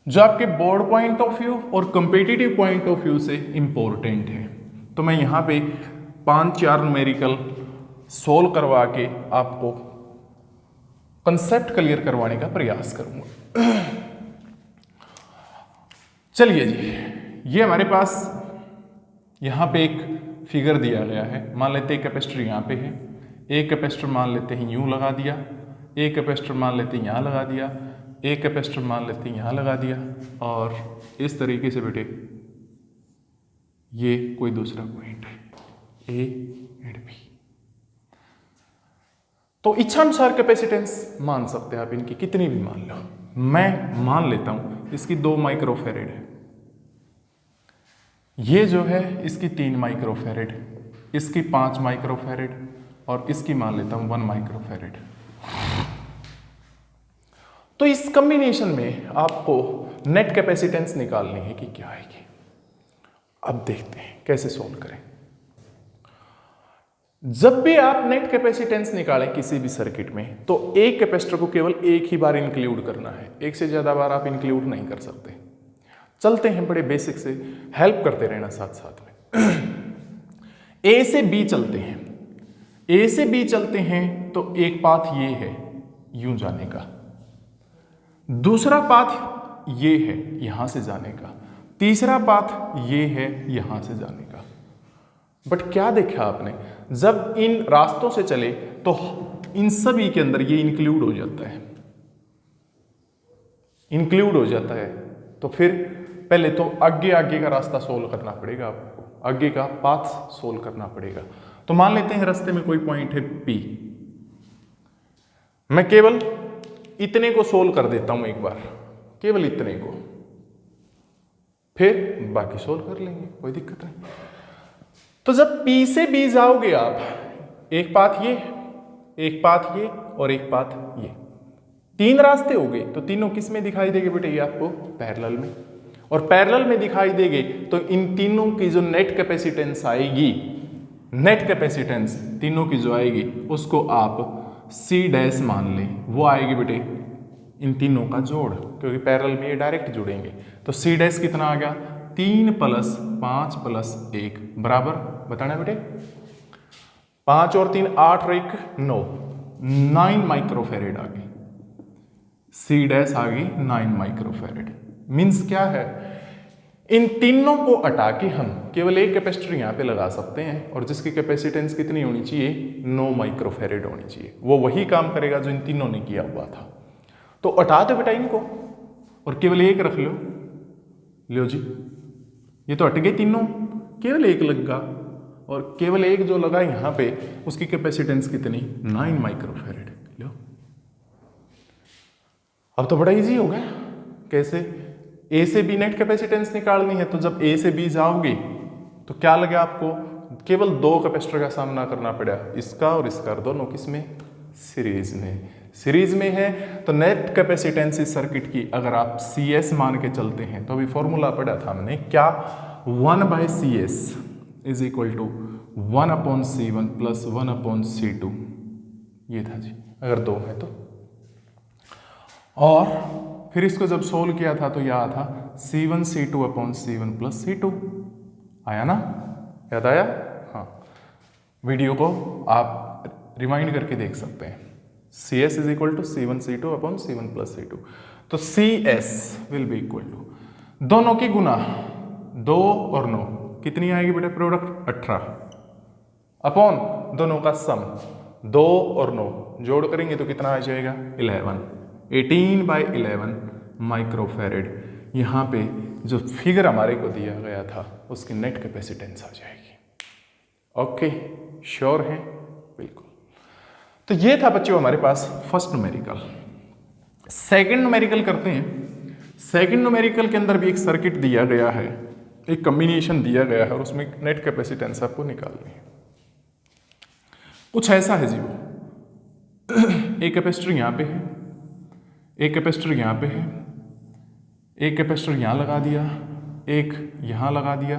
जो आपके बोर्ड पॉइंट ऑफ व्यू और कंपेटिटिव पॉइंट ऑफ व्यू से इंपॉर्टेंट है। तो मैं यहाँ पे 5-4 न्यूमेरिकल सोल्व करवा के आपको कंसेप्ट क्लियर करवाने का प्रयास करूंगा। चलिए जी, ये हमारे पास यहाँ पे एक फिगर दिया गया है। मान लेते हैं कैपेसिटर यहाँ पे है, एक कैपेसिटर मान लेते हैं यूं लगा दिया, एक कैपेसिटर मान लेते हैं यहाँ लगा दिया, एक कैपेसिटर मान लेते हैं यहाँ लगा दिया, और इस तरीके से बेटे ये कोई दूसरा पॉइंट है ए एंड बी। तो इच्छानुसार कैपेसिटेंस मान सकते हैं आप, इनकी कितनी भी मान लो। मैं मान लेता हूं इसकी 2 माइक्रोफेरेड है, ये जो है इसकी 3 माइक्रोफेरेड, इसकी 5 माइक्रोफेरेड, और इसकी मान लेता हूं 1 माइक्रोफेरेड। तो इस कॉम्बिनेशन में आपको नेट कैपेसिटेंस निकालनी है कि क्या आएगी। अब देखते हैं कैसे सोल्व करें। जब भी आप नेट कैपेसिटेंस निकालें किसी भी सर्किट में, तो एक कैपेसिटर को केवल एक ही बार इंक्लूड करना है, एक से ज्यादा बार आप इंक्लूड नहीं कर सकते। चलते हैं बड़े बेसिक से, हेल्प करते रहना साथ साथ में। ए से बी चलते हैं, ए से बी चलते हैं तो एक पाथ ये है यूं जाने का, दूसरा पाथ ये है यहां से जाने का, तीसरा पाथ ये है यहां से जाने का। बट क्या देखा आपने, जब इन रास्तों से चले तो इन सभी के अंदर ये इंक्लूड हो जाता है, इंक्लूड हो जाता है। तो फिर पहले तो आगे आगे का रास्ता सोल्व करना पड़ेगा आपको, आगे का पाथ सोल्व करना पड़ेगा। तो मान लेते हैं रास्ते में कोई पॉइंट है P, मैं केवल इतने को सोल्व कर देता हूं एक बार, केवल इतने को, फिर बाकी सोल्व कर लेंगे, कोई दिक्कत नहीं। तो जब P से B जाओगे आप, एक पाथ ये, एक पाथ ये और एक पाथ ये, 3 रास्ते हो गए। तो तीनों किस में दिखाई देंगे बेटे, ये आपको पैरेलल में, और पैरेलल में दिखाई देंगे तो इन तीनों की जो नेट कैपेसिटेंस आएगी, नेट कैपेसिटेंस तीनों की जो आएगी उसको आप C डैश मान लें, वो आएगी बेटे इन तीनों का जोड़, क्योंकि पैरेलल में ये डायरेक्ट जुड़ेंगे। तो C डैश कितना आ गया, 3 + 5 + 1 बराबर, बताना बेटे 5 और 3 8 और 1 9, 9 माइक्रोफेरेड आ गई, C डैश आ गई 9 माइक्रोफेरेड। मीन्स क्या है, इन तीनों को हटा के हम केवल एक कैपेसिटर यहाँ पे लगा सकते हैं, और जिसकी कैपेसिटेंस कितनी होनी चाहिए, 9 माइक्रोफेरेड होनी चाहिए। वो वही काम करेगा जो इन तीनों ने किया हुआ था। तो हटा दो बेटा इनको और केवल एक रख लो, लो जी ये तो हट गए तीनों, केवल एक लगा, और केवल एक जो लगा यहाँ पे उसकी कैपेसिटेंस कितनी, 9 माइक्रोफेरेड। लो अब तो बड़ा इजी हो गया। कैसे, ए से बी नेट कैपेसिटेंस निकालनी है, तो जब ए से बी जाओगे तो क्या लगे आपको, केवल 2 कैपेसिटर का सामना करना पड़ा, इसका और इसका, दोनों किसमें, सीरीज में। सीरीज में है तो नेट कैपेसिटेंस इस सर्किट की अगर आप CS मान के चलते हैं, तो अभी फॉर्मूला पढ़ा था हमने क्या, 1/CS is equal to 1/C1 + 1/C2, ये था जी अगर 2 है तो। और फिर इसको जब सोल्व किया था तो यह था C1 C2/C1 + C2, आया ना, याद आया? हाँ, वीडियो को आप रिमाइंड करके देख सकते हैं। CS is equal to C1 C2/C1 + C2। तो CS will be equal to दोनों की गुना 2 और 9 कितनी आएगी बेटा, प्रोडक्ट 18 अपॉन दोनों का सम 2 और 9 जोड़ करेंगे तो कितना आ जाएगा, 11, 18/11 माइक्रोफेरेड। यहाँ पे जो फिगर हमारे को दिया गया था उसकी नेट कैपेसिटेंस आ जाएगी। ओके। श्योर हैं? बिल्कुल। तो ये था बच्चों हमारे पास फर्स्ट न्यूमेरिकल। सेकंड न्यूमेरिकल करते हैं। सेकंड न्यूमेरिकल के अंदर भी एक सर्किट दिया गया है, एक कॉम्बिनेशन दिया गया है और उसमें नेट कैपेसिटेंस आपको निकालनी है। कुछ ऐसा है जी, वो एक कैपेसिटर यहाँ पे है, एक कैपेसिटर यहाँ पे है, एक कैपेसिटर यहाँ लगा दिया, एक यहाँ लगा दिया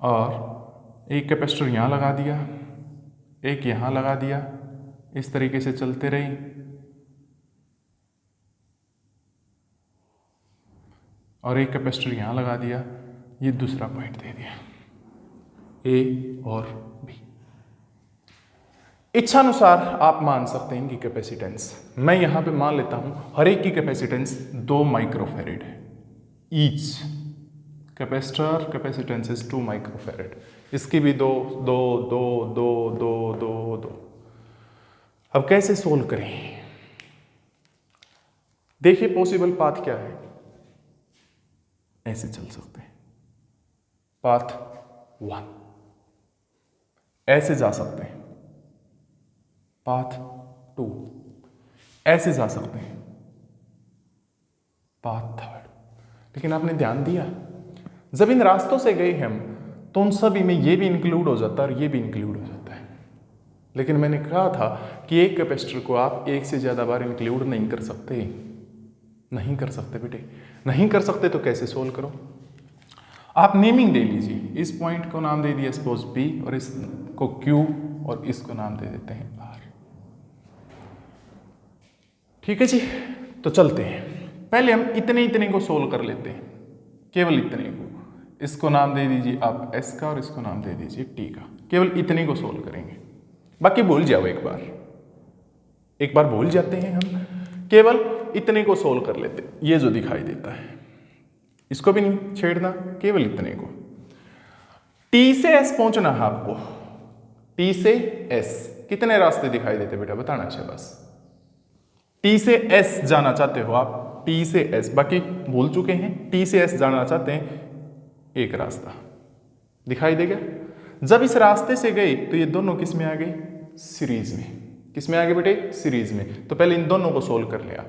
और एक कैपेसिटर यहाँ लगा दिया, एक यहाँ लगा दिया। इस तरीके से चलते रही। और एक कैपेसिटर यहाँ लगा दिया, ये दूसरा पॉइंट दे दिया, ए और बी। इच्छानुसार आप मान सकते हैं इनकी कैपेसिटेंस। मैं यहां पे मान लेता हूं हर एक की कैपेसिटेंस 2 माइक्रोफेरेड है। Each capacitor capacitance is 2 microfarad. इसकी भी 2 2 2 2 2 2 2। अब कैसे सोल्व करें? देखिए पॉसिबल पाथ क्या है। ऐसे चल सकते हैं, पाथ 1। ऐसे जा सकते हैं, पाथ 2। ऐसे जा सकते हैं, पाथ 3। लेकिन आपने ध्यान दिया, जब इन रास्तों से गए हम तो उन सभी में ये भी इंक्लूड हो जाता है और ये भी इंक्लूड हो जाता है। लेकिन मैंने कहा था कि एक कैपेसिटर को आप एक से ज़्यादा बार इंक्लूड नहीं कर सकते। नहीं कर सकते बेटे, नहीं कर सकते। तो कैसे सोल्व करो? आप नेमिंग दे लीजिए। इस पॉइंट को नाम दे दिया सपोज P और इसको Q और इसको नाम दे देते हैं R। ठीक है जी, तो चलते हैं। पहले हम इतने इतने को सोल्व कर लेते हैं, केवल इतने को। इसको नाम दे दीजिए आप S का और इसको नाम दे दीजिए T का। केवल इतने को सोल्व करेंगे, बाकी भूल जाओ। एक बार भूल जाते हैं हम, केवल इतने को सोल्व कर लेते हैं। ये जो दिखाई देता है इसको भी नहीं छेड़ना, केवल इतने को। T से S पहुंचना है आपको। T से S कितने रास्ते दिखाई देते बेटा, बताना अच्छा बस। T से S जाना चाहते हो आप, T से S, बाकी भूल चुके हैं। T से S जाना चाहते हैं, एक रास्ता दिखाई देगा। जब इस रास्ते से गए तो ये दोनों किस में आ गए? सीरीज में। किस में आ गए बेटे? सीरीज में। तो पहले इन दोनों को सोल्व कर लिया।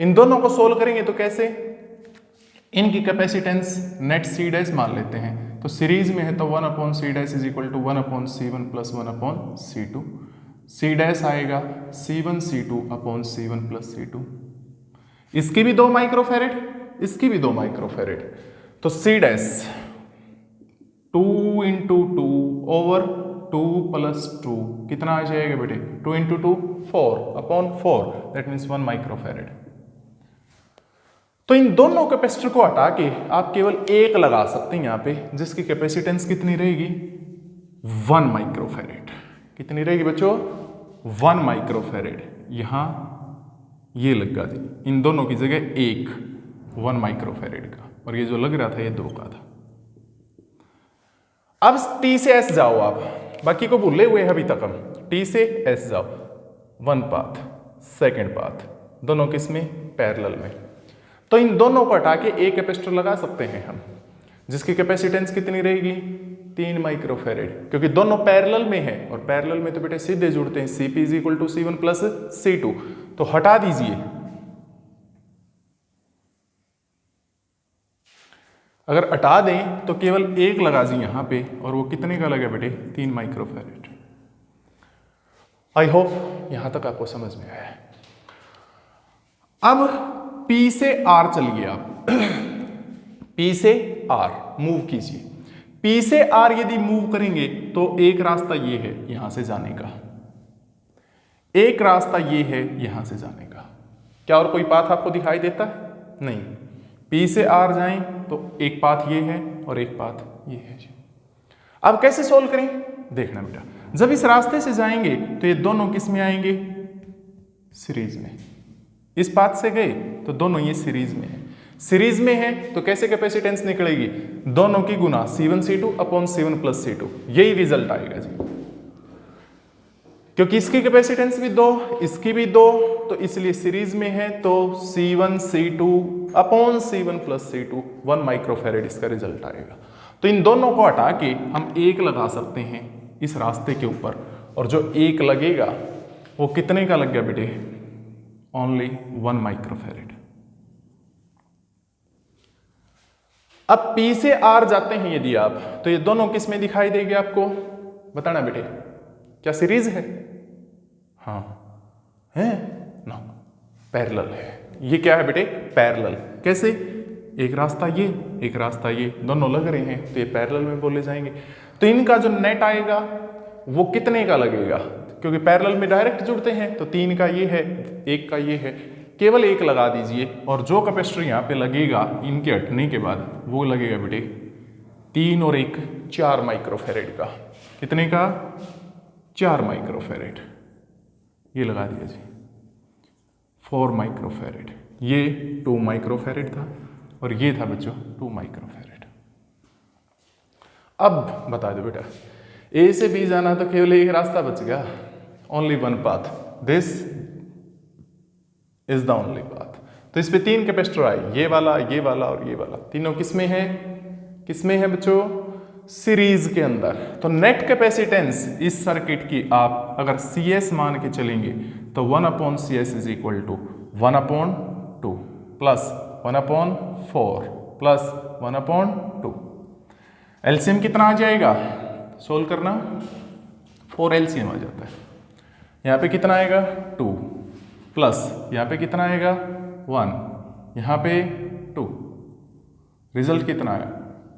इन दोनों को सोल्व करेंगे तो कैसे? इनकी कैपेसिटेंस नेट सी डैश मान लेते हैं। तो सीरीज में है तो 1/c dash is equal to 1/c1 plus 1/c2। C dash आएगा C1 C2 upon C1 plus C2। इसकी भी 2 माइक्रोफेरेड, इसकी भी 2 माइक्रोफेरेड। तो सी डैश 2 × 2 ओवर 2 + 2 कितना आ जाएगा बेटे? 2 × 2 4 अपॉन 4, दैट मीन्स 1 माइक्रोफेरेड। तो इन दोनों कैपेसिटर को हटा के आप केवल एक लगा सकते हैं यहां पे, जिसकी कैपेसिटेंस कितनी रहेगी? 1 माइक्रोफेरेड। कितनी रहेगी बच्चों? 1 माइक्रोफेरेड। यहां ये लगा जी, इन दोनों की जगह एक 1 माइक्रोफेरेड का, और ये जो लग रहा था ये 2 का था। अब T से S जाओ आप, बाकी को भूले हुए हैं अभी तक हम। T से S जाओ, 1 पाथ, सेकेंड पाथ, दोनों किस में? पैरेलल में। तो इन दोनों को हटा के एक कैपेसिटर लगा सकते हैं हम, जिसकी कैपेसिटेंस कितनी रहेगी? 3 माइक्रोफेरेड, क्योंकि दोनों पैरेलल में है और पैरेलल में तो बेटे सीधे जुड़ते हैं। Cp = C1 plus C2। तो हटा दीजिए, अगर हटा दें तो केवल एक लगा जी यहां पे, और वो कितने का लगा बेटे? 3 माइक्रोफेरेड। आई होप यहां तक आपको समझ में आया है। अब P से R चलिए आप। P से R मूव कीजिए। P से R यदि मूव करेंगे तो एक रास्ता ये है यहां से जाने का, एक रास्ता ये है यहां से जाने का। क्या और कोई पाथ आपको दिखाई देता है? नहीं। P से R जाएं तो एक पाथ ये है और एक पाथ ये है। अब कैसे सोल्व करें? देखना बेटा, जब इस रास्ते से जाएंगे तो ये दोनों किस में आएंगे? सीरीज में। इस पाथ से गए तो दोनों ये सीरीज में है। सीरीज में है तो कैसे कैपेसिटेंस निकलेगी? दोनों की गुना C1 C2 upon C1 plus C2, यही रिजल्ट आएगा जी। क्योंकि इसकी कैपेसिटेंस भी 2, इसकी भी 2, तो इसलिए सीरीज में है तो C1 C2 upon C1 plus C2, 1 microfarad इसका रिजल्ट आएगा। तो इन दोनों को हटा के हम एक लगा सकते हैं इस रास्ते के ऊपर, और जो एक लगेगा वो कितने का लग गया बेटे? Only 1 microfarad. अब P से R जाते हैं यदि आप, तो ये दोनों किस में दिखाई देंगे आपको? बताना बेटे, क्या सीरीज है? हाँ है ना, पैरेलल है। ये क्या है बेटे? पैरेलल। कैसे? एक रास्ता ये, एक रास्ता ये, दोनों लग रहे हैं तो ये पैरेलल में बोले जाएंगे। तो इनका जो नेट आएगा वो कितने का लगेगा? क्योंकि पैरेलल में डायरेक्ट जुड़ते हैं, तो 3 का ये है, 1 का ये है, केवल 1 लगा दीजिए, और जो कैपेसिटर यहाँ पे लगेगा इनके हटने के बाद वो लगेगा बेटे 3 और 1 4 माइक्रोफैरेड का। कितने का? 4 माइक्रोफैरेड। ये लगा दिया जी 4 माइक्रोफैरेड। ये 2 माइक्रोफैरेड था और ये था बच्चों 2 माइक्रोफैरेड। अब बता दो बेटा, ए से बी जाना तो केवल एक रास्ता बच गया, only one path, this is the only path. तो इस पे 3 कैपेसिटर आए, ये वाला और ये वाला, तीनों किसमें है? किसमें है बच्चों? सीरीज के अंदर। तो नेट कैपेसिटेंस इस सर्किट की आप अगर CS मान के चलेंगे तो 1/CS is equal to 1/2 plus 1/4 plus 1/2। LCM कितना आ जाएगा? सोल्व करना, 4 एलसीएम आ जाता है। यहाँ पे कितना आएगा? 2 प्लस यहाँ पे कितना आएगा? 1, यहाँ पे 2। रिजल्ट कितना आया?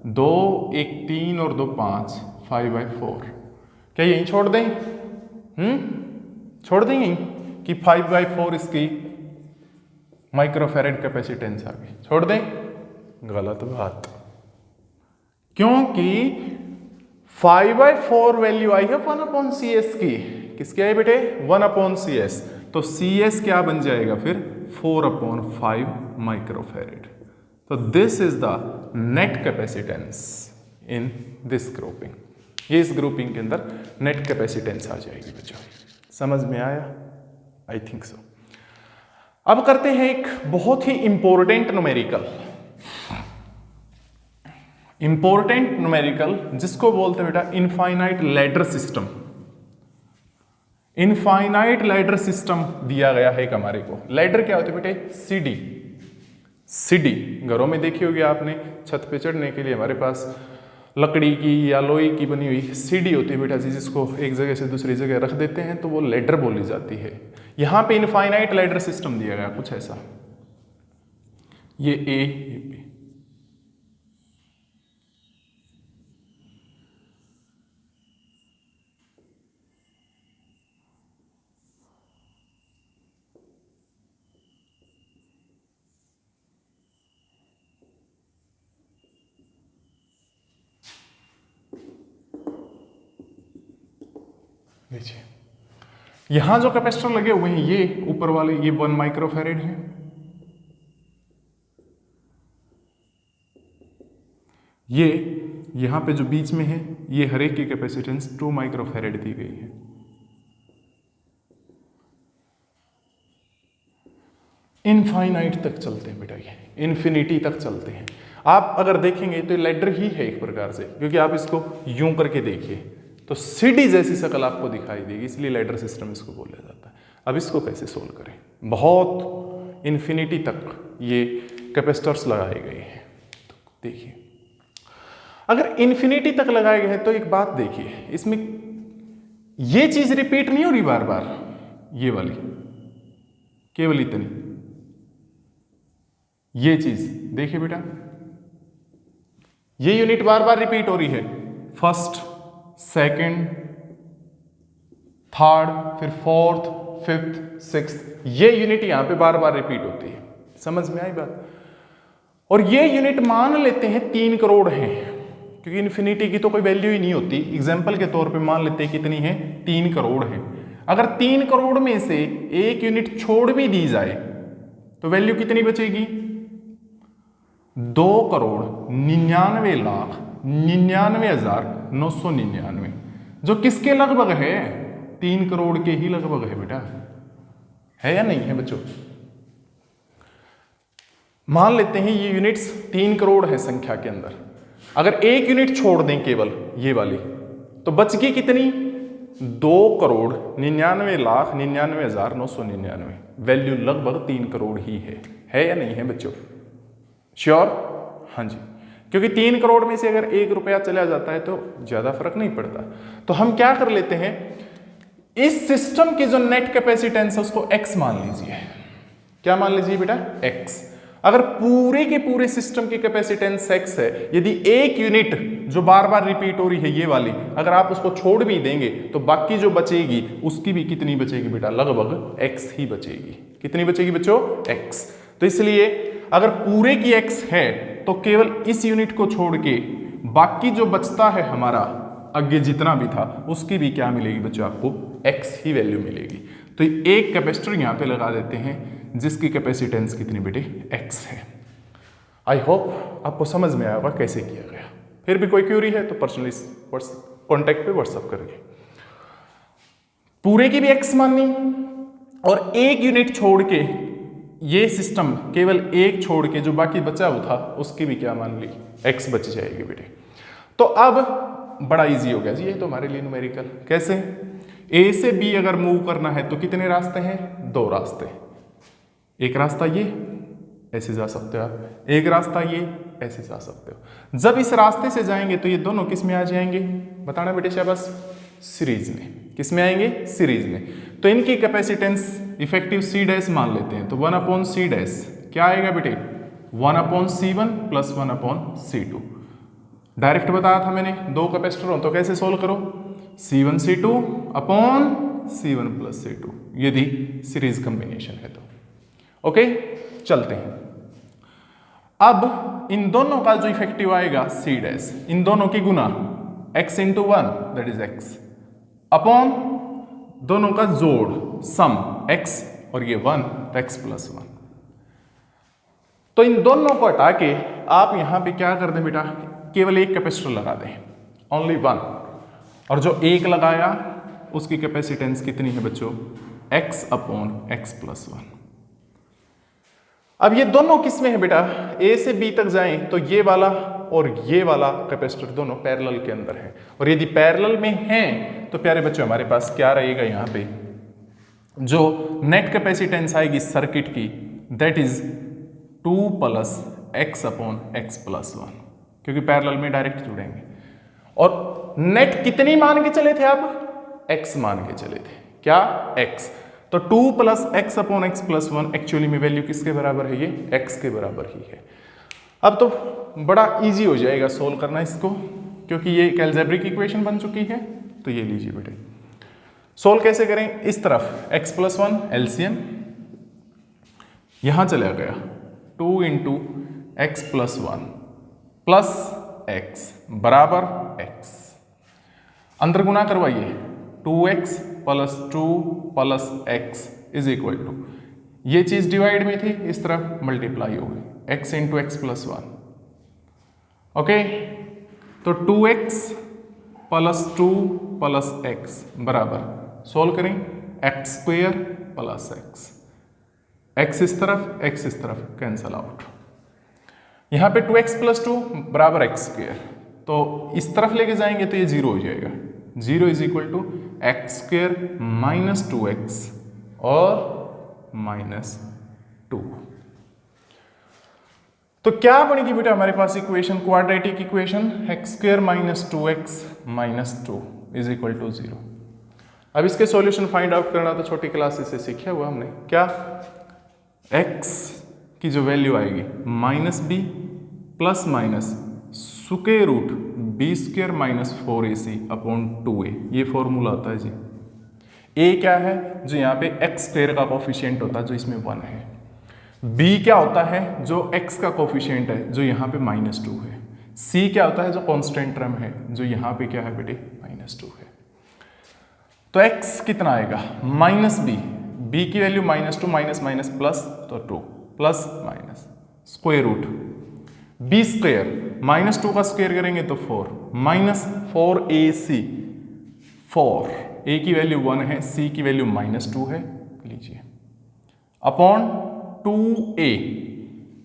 2 1 3 और 2 5, 5/4। क्या यहीं छोड़ दें? छोड़ दें यहीं कि 5/4 इसकी माइक्रोफैरेड कैपेसिटेंस आ गई? छोड़ दें? गलत बात, क्योंकि 5/4 वैल्यू आई है 1/CS की। किसकी आई बेटे? 1/CS। तो CS क्या बन जाएगा फिर? 4/5 माइक्रोफैरेड। तो this is the net capacitance in this grouping. ये इस ग्रुपिंग के अंदर नेट कैपेसिटेंस आ जाएगी बच्चों। समझ में आया? I think so. अब करते हैं एक बहुत ही इंपॉर्टेंट न्यूमेरिकल। इंपॉर्टेंट न्यूमेरिकल जिसको बोलते हैं बेटा infinite ladder system. Infinite ladder system दिया गया है एक हमारे को। लैडर क्या होते हैं बेटे? सीडी। सीडी घरों में देखी होगी आपने, छत पे चढ़ने के लिए हमारे पास लकड़ी की या लोहे की बनी हुई सीढ़ी होती है बेटा जी, जिसको एक जगह से दूसरी जगह रख देते हैं तो वो लैडर बोली जाती है। यहां पे इनफाइनाइट लैडर सिस्टम दिया गया कुछ ऐसा, ये ए ये बी। देखिए यहां जो कैपेसिटर लगे हुए हैं ये ऊपर वाले, ये 1 माइक्रोफैरेड है। ये यहां पे जो बीच में है ये हर एक की कैपेसिटेंस 2 माइक्रोफैरेड दी गई है। इनफाइनाइट तक चलते हैं बेटा, ये इन्फिनिटी तक चलते हैं। आप अगर देखेंगे तो लैडर ही है एक प्रकार से, क्योंकि आप इसको यूं करके देखिए तो सीढ़ी जैसी शक्ल आपको दिखाई देगी, इसलिए लैडर सिस्टम इसको बोला जाता है। अब इसको कैसे सोल्व करें? बहुत इन्फिनिटी तक ये कैपेसिटर्स लगाए गए हैं। तो देखिए अगर इन्फिनिटी तक लगाए गए हैं तो एक बात देखिए, इसमें ये चीज रिपीट नहीं हो रही बार बार, ये वाली केवल इतनी, ये चीज देखिए बेटा, ये यूनिट बार बार रिपीट हो रही है, फर्स्ट सेकंड थर्ड फिर फोर्थ फिफ्थ सिक्स्थ, ये यूनिट यहां पे बार बार रिपीट होती है। समझ में आई बात? और ये यूनिट मान लेते हैं 3 करोड़ हैं, क्योंकि इन्फिनिटी की तो कोई वैल्यू ही नहीं होती। एग्जाम्पल के तौर पे मान लेते हैं कितनी है? 3 करोड़ है। अगर 3 करोड़ में से एक यूनिट छोड़ भी दी जाए तो वैल्यू कितनी बचेगी? 2,99,99,999, जो किसके लगभग है? 3 करोड़ के ही लगभग है बेटा, है या नहीं है बच्चों? मान लेते हैं ये यूनिट्स 3 करोड़ है संख्या के अंदर। अगर 1 यूनिट छोड़ दें केवल ये वाली, तो बच गई कितनी? 2,99,99,999। वैल्यू लगभग 3 करोड़ ही है या नहीं है बच्चों? श्योर? हाँ जी, क्योंकि 3 करोड़ में से अगर 1 रुपया चला जाता है तो ज्यादा फर्क नहीं पड़ता। तो हम क्या कर लेते हैं, इस सिस्टम की जो नेट कैपेसिटेंस है उसको x मान लीजिए। क्या मान लीजिए बेटा? x। अगर पूरे के पूरे सिस्टम की कैपेसिटेंस x है, यदि 1 यूनिट जो बार बार रिपीट हो रही है ये वाली, अगर आप उसको छोड़ भी देंगे तो बाकी जो बचेगी उसकी भी कितनी बचेगी बेटा? लगभग x ही बचेगी। कितनी बचेगी बच्चों? x। तो इसलिए अगर पूरे की x है तो केवल इस यूनिट को छोड़ के बाकी जो बचता है हमारा आगे जितना भी था उसकी भी क्या मिलेगी बच्चों? आपको x ही वैल्यू मिलेगी। तो एक कैपेसिटर यहां पे लगा देते हैं जिसकी कैपेसिटेंस कितनी बेटे? x है। आई होप आपको समझ में आया होगा कैसे किया गया। फिर भी कोई क्यूरी है तो पर्सनली कॉन्टैक्ट पे व्हाट्सअप करिए। पूरे की भी x माननी और 1 यूनिट छोड़ के ये सिस्टम केवल 1 छोड़ के जो बाकी बचा हुआ था उसकी भी क्या मान ली? x बच जाएगी बेटे। तो अब बड़ा इजी हो गया जी ये तो हमारे लिए न्यूमेरिकल। कैसे? a से b अगर मूव करना है तो कितने रास्ते हैं? 2 रास्ते। एक रास्ता ये, ऐसे जा सकते हो आप, एक रास्ता ये, ऐसे जा सकते हो। जब इस रास्ते से जाएंगे तो ये दोनों किस में आ जाएंगे? बताना बेटे शाबाश। सीरीज में। किस में आएंगे? सीरीज में। तो इनकी कैपेसिटेंस इफेक्टिव c डैश मान लेते हैं, तो 1/c डैश क्या आएगा बेटे? 1/c1 plus 1/c2। डायरेक्ट बताया था मैंने, 2 कैपेसिटर हो तो कैसे सोल्व करो? c1 c2 upon c1 plus c2 यदि सीरीज कॉम्बिनेशन है तो। ओके, चलते हैं। अब इन दोनों का जो इफेक्टिव आएगा c डैश, इन दोनों की गुना x into 1 that is x upon दोनों का जोड़ सम x और ये 1 तो x प्लस 1। तो इन दोनों को हटा के आप यहां पे क्या कर दें बेटा? केवल एक कैपेसिटर लगा दें, ओनली 1। और जो एक लगाया उसकी कैपेसिटेंस कितनी है बच्चों? x upon x plus 1। अब ये दोनों किस में है बेटा? a से b तक जाएं तो ये वाला और ये वाला कैपेसिटर दोनों पैरेलल के अंदर है। और यदि पैरेलल में हैं तो प्यारे बच्चों हमारे पास क्या रहेगा यहाँ पे? जो नेट कैपेसिटेंस आएगी सर्किट की that is 2 plus x upon x plus 1, क्योंकि पैरेलल में डायरेक्ट जुड़ेंगे। और नेट कितनी मान के चले थे आप? x मान के चले थे। क्या? x। तो 2 plus x upon x plus 1 actually में वैल्यू किसके बराबर है? ये x के बराबर ही है। अब तो बड़ा इजी हो जाएगा सोल्व करना इसको, क्योंकि ये एक अलजेब्रिक इक्वेशन बन चुकी है। तो ये लीजिए बेटे, सोल्व कैसे करें? इस तरफ x प्लस 1 एलसीएम यहां चला गया, 2 into x plus 1 plus x बराबर x। अंदर गुना करवाइए, 2x plus 2 plus x is equal to, ये चीज डिवाइड में थी इस तरफ मल्टीप्लाई हो गई, x into x plus 1। Okay, तो 2x प्लस 2 प्लस x बराबर, सोल्व करें, एक्स स्क्वेयर प्लस x इस तरफ x इस तरफ कैंसल आउट। यहां पे 2x प्लस 2 बराबर x स्क्वेयर, तो इस तरफ लेके जाएंगे तो ये 0 हो जाएगा। 0 is equal to x square minus 2x और माइनस 2। तो क्या बनेगी बेटा हमारे पास equation? Quadratic equation x square minus 2x minus 2 is equal to 0। अब इसके सॉल्यूशन फाइंड आउट करना तो छोटी क्लास से सीखा हुआ हमने। क्या? x की जो वैल्यू आएगी minus b plus minus square root b square minus 4ac upon 2a, ये फॉर्मूला होता है जी। a क्या है? जो यहाँ पे एक्स स्क्वेयर का कोफिशिएंट होता है जो इसमें 1 है। b क्या होता है? जो x का कोफिशिएंट है जो यहाँ पे माइनस 2 है। c क्या होता है? जो कांस्टेंट टर्म है जो यहाँ पे क्या है बेटे? माइनस 2 है। तो x कितना आएगा? माइनस b की value minus 2 minus minus plus, तो 2 plus minus square root b square minus 2 का स्क्वायर करेंगे तो 4 माइनस 4ac, 4 a की वैल्यू 1 है, c की वैल्यू माइनस 2 है, लीजिए अपॉन 2a,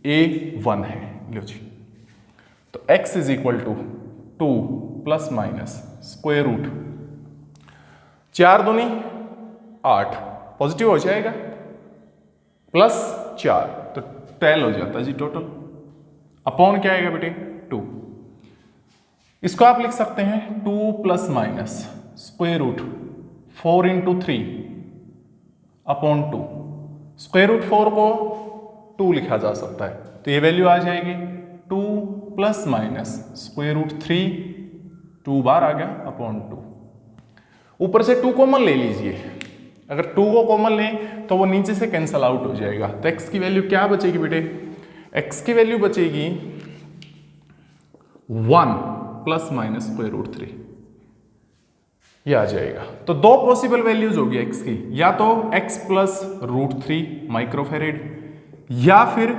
a 1 है, लो जी। तो x is equal to 2 plus minus square root 4 दूनी 8 पॉजिटिव हो जाएगा प्लस 4 तो 12 हो जाता है जी टोटल। अपॉन क्या आएगा बेटे 2। इसको आप लिख सकते हैं 2 plus minus square root 4 into 3 upon 2। Square root 4 को 2 लिखा जा सकता है तो ये वैल्यू आ जाएगी 2 प्लस माइनस स्क्वायर रूट 3 2 बार आ गया अपॉन 2। ऊपर से 2 कॉमन ले लीजिए, अगर 2 को कॉमन लें तो वो नीचे से कैंसल आउट हो जाएगा। तो x की वैल्यू क्या बचेगी बेटे, x की वैल्यू बचेगी 1 प्लस माइनस स्क्वायर रूट 3, ये आ जाएगा। तो दो पॉसिबल वैल्यूज होगी x की, या तो x प्लस रूट 3 माइक्रोफेरेड या फिर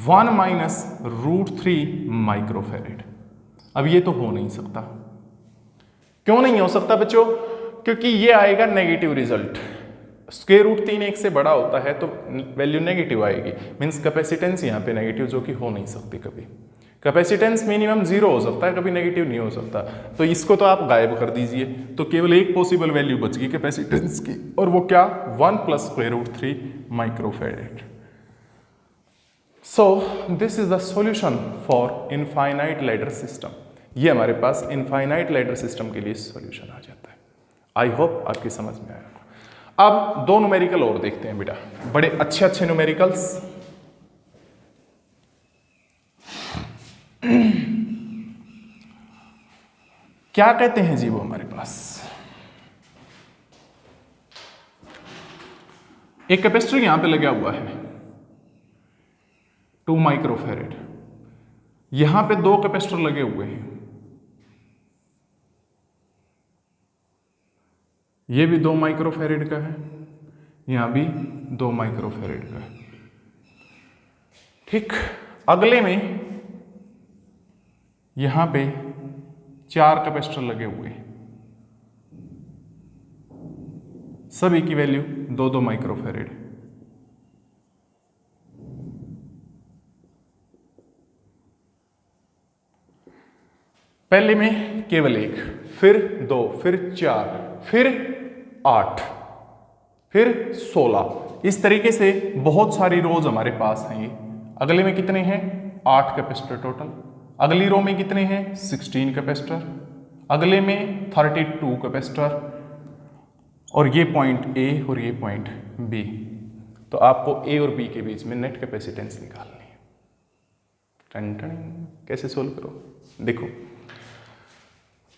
1 माइनस रूट 3 माइक्रोफेरेड। अब ये तो हो नहीं सकता। क्यों नहीं हो सकता बच्चों? क्योंकि ये आएगा नेगेटिव रिजल्ट। स्क्वायर रूट 3 1 से बड़ा होता है तो वैल्यू नेगेटिव आएगी, मीन्स कैपेसिटेंस यहाँ पे नेगेटिव, जो कि हो नहीं सकती कभी। कैपेसिटेंस मिनिमम 0 हो सकता है, कभी नेगेटिव नहीं हो सकता। तो इसको तो आप गायब कर दीजिए, तो केवल एक पॉसिबल वैल्यू बच गई कैपेसिटेंस की, और वो क्या 1 plus square root 3 microfarad. So this is the solution for infinite ladder system. ये हमारे पास इनफाइनाइट लैडर सिस्टम के लिए सॉल्यूशन आ जाता है। आई होप आपकी समझ में आया। अब दो न्यूमेरिकल और देखते हैं बेटा, बड़े अच्छे अच्छे न्यूमेरिकल्स। क्या कहते हैं जी वो हमारे पास, एक कैपेसिटर यहां पे लगा हुआ है 2 माइक्रोफेरेड, यहां पे दो कैपेसिटर लगे हुए हैं, ये भी 2 माइक्रोफेरेड का है, यहां भी 2 माइक्रोफेरेड का है। ठीक, अगले में यहां पे 4 कैपेसिटर लगे हुए हैं, सभी की वैल्यू 2-2 माइक्रोफेरेड। पहले में केवल 1, फिर 2, फिर 4, फिर 8, फिर 16। इस तरीके से बहुत सारी रोज हमारे पास हैं। ये अगले में कितने हैं 8 कैपेसिटर टोटल, अगली रो में कितने हैं 16 कैपेसिटर, अगले में 32 कैपेसिटर, और ये पॉइंट ए और ये पॉइंट बी। तो आपको ए और बी के बीच में नेट कैपेसिटेंस निकालनी है। टन टन, कैसे सोल्व करो, देखो।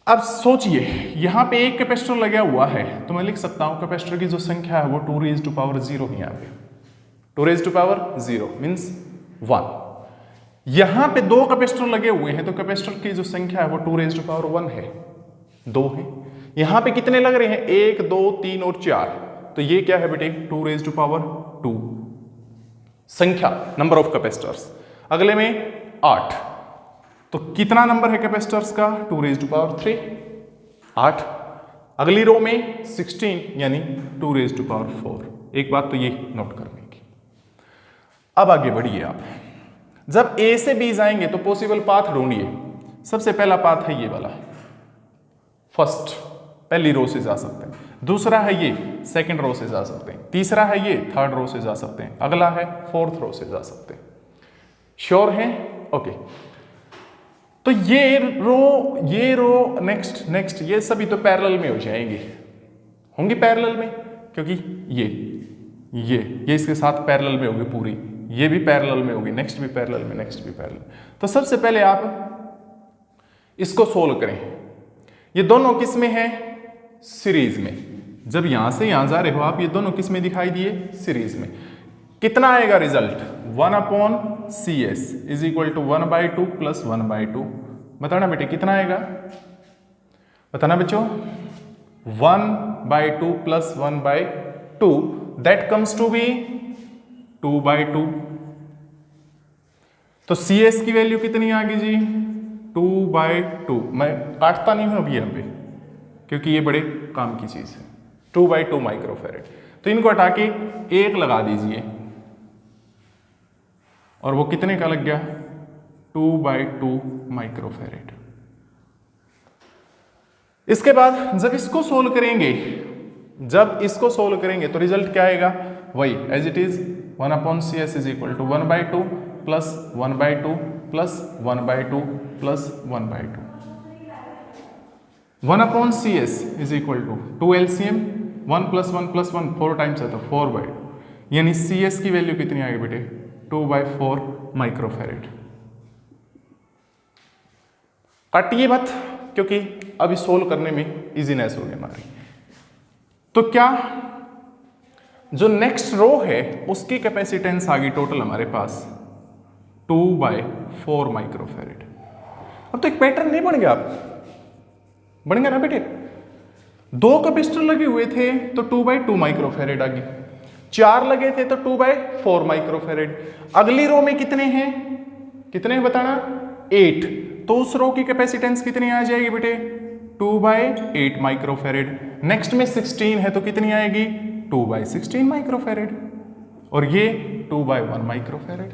अब सोचिए यहां पे एक कैपेसिटर लगा हुआ है, तो मैं लिख सकता हूं कैपेसिटर की जो संख्या है वो 2 रेज़ टू पावर 0 है। यहां पे 2 रेज़ टू पावर 0 मीन्स 1। यहां पे 2 कैपेसिटर लगे हुए हैं, तो कैपेसिटर की जो संख्या है वो 2 रेज़ टू पावर 1 है, 2 है। यहां पे कितने लग रहे हैं 1, 2, 3 और 4, तो ये क्या है बेटे 2 रेज़ टू पावर 2 संख्या, नंबर ऑफ कैपेसिटर्स। अगले में 8, तो कितना नंबर है कैपेसिटर्स का 2 रेज़ टू पावर 3, 8। अगली रो में 16 यानी 2 रेज़ टू पावर 4। एक बात तो ये नोट करने की। अब आगे बढ़िए आप, जब ए से बी जाएंगे तो पॉसिबल पाथ ढूंढिए। सबसे पहला पाथ है ये वाला, फर्स्ट पहली रो से जा सकते हैं, दूसरा है ये सेकंड रो से जा सकते हैं, तीसरा है ये थर्ड रो से जा सकते हैं, अगला है फोर्थ रो से जा सकते हैं। श्योर हैं? ओके। तो ये रो नेक्स्ट ये सभी तो पैरेलल में हो जाएंगे, होंगी पैरेलल में, क्योंकि ये इसके साथ पैरेलल में होगी पूरी, ये भी पैरेलल में होगी, नेक्स्ट भी पैरेलल में, नेक्स्ट भी पैरेलल। तो सबसे पहले आप इसको सोल्व करें। ये दोनों किस में है सीरीज में, जब यहां से यहां जा रहे हो आप, ये दोनों किस में दिखाई दिए सीरीज में। कितना आएगा result 1/CS is equal to 1/2 plus 1/2। बताना बेटे कितना आएगा, बताना बच्चों 1/2 plus 1/2 that comes to be 2/2। तो CS की वैल्यू कितनी आ गई जी 2/2। मैं काटता नहीं हूं अभी यहां पे क्योंकि ये बड़े काम की चीज है। 2/2 माइक्रोफेरेड। तो इनको हटा के 1 लगा दीजिए, और वो कितने का लग गया 2/2 माइक्रोफैरेड। इसके बाद जब इसको सोल्व करेंगे तो रिजल्ट क्या आएगा, वही as it is 1/CS is equal to 1/2 plus 1/2 plus 1/2 plus 1/2। 1/CS is equal to 2 LCM 1 + 1 + 1 4 times है तो 4/2, यानी CS की वैल्यू कितनी आएगी बेटे 2/4 माइक्रोफैरेड। काटिए मत क्योंकि अभी सोल्व करने में इजीनेस होगी हमारी। तो क्या जो नेक्स्ट रो है उसकी कैपेसिटेंस आ गई टोटल हमारे पास 2/4 माइक्रोफैरेड। अब तो एक पैटर्न नहीं बन गया, बन गया ना बेटे, 2 कैपेसिटर लगे हुए थे तो 2/2 माइक्रोफैरेड आ गई, 4 लगे थे तो 2/4 माइक्रोफैरेड। अगली रो में कितने हैं बताना 8, तो उस रो की कैपेसिटेंस कितनी आ जाएगी बेटे 2/8 माइक्रोफैरेड। नेक्स्ट में 16 है तो कितनी आएगी 2/16 माइक्रोफैरेड, और ये 2/1 माइक्रोफैरेड।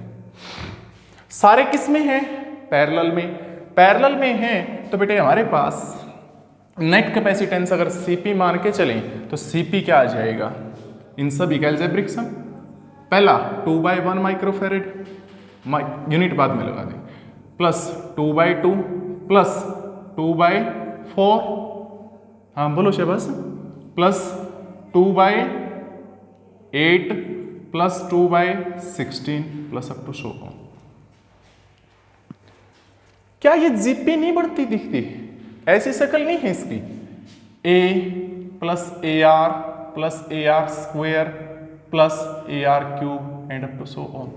सारे किस में हैं पैरेलल में हैं, तो बेटे हमारे पास नेट कैपेसिटेंस अगर Cp मान के चलें तो Cp क्या आ जाएगा, इन सभी का अलजेब्रिक सम, पहला 2/1 माइक्रोफैरेड, यूनिट बाद में लगा दें, प्लस 2/2 प्लस 2/4, हाँ बोलो Shahbaz, plus 2/8 plus 2/16 plus up to so on. क्या ये जीपी नहीं बढ़ती दिखती, ऐसी शक्ल नहीं है इसकी, a plus AR plus AR square plus AR cube and up to so on.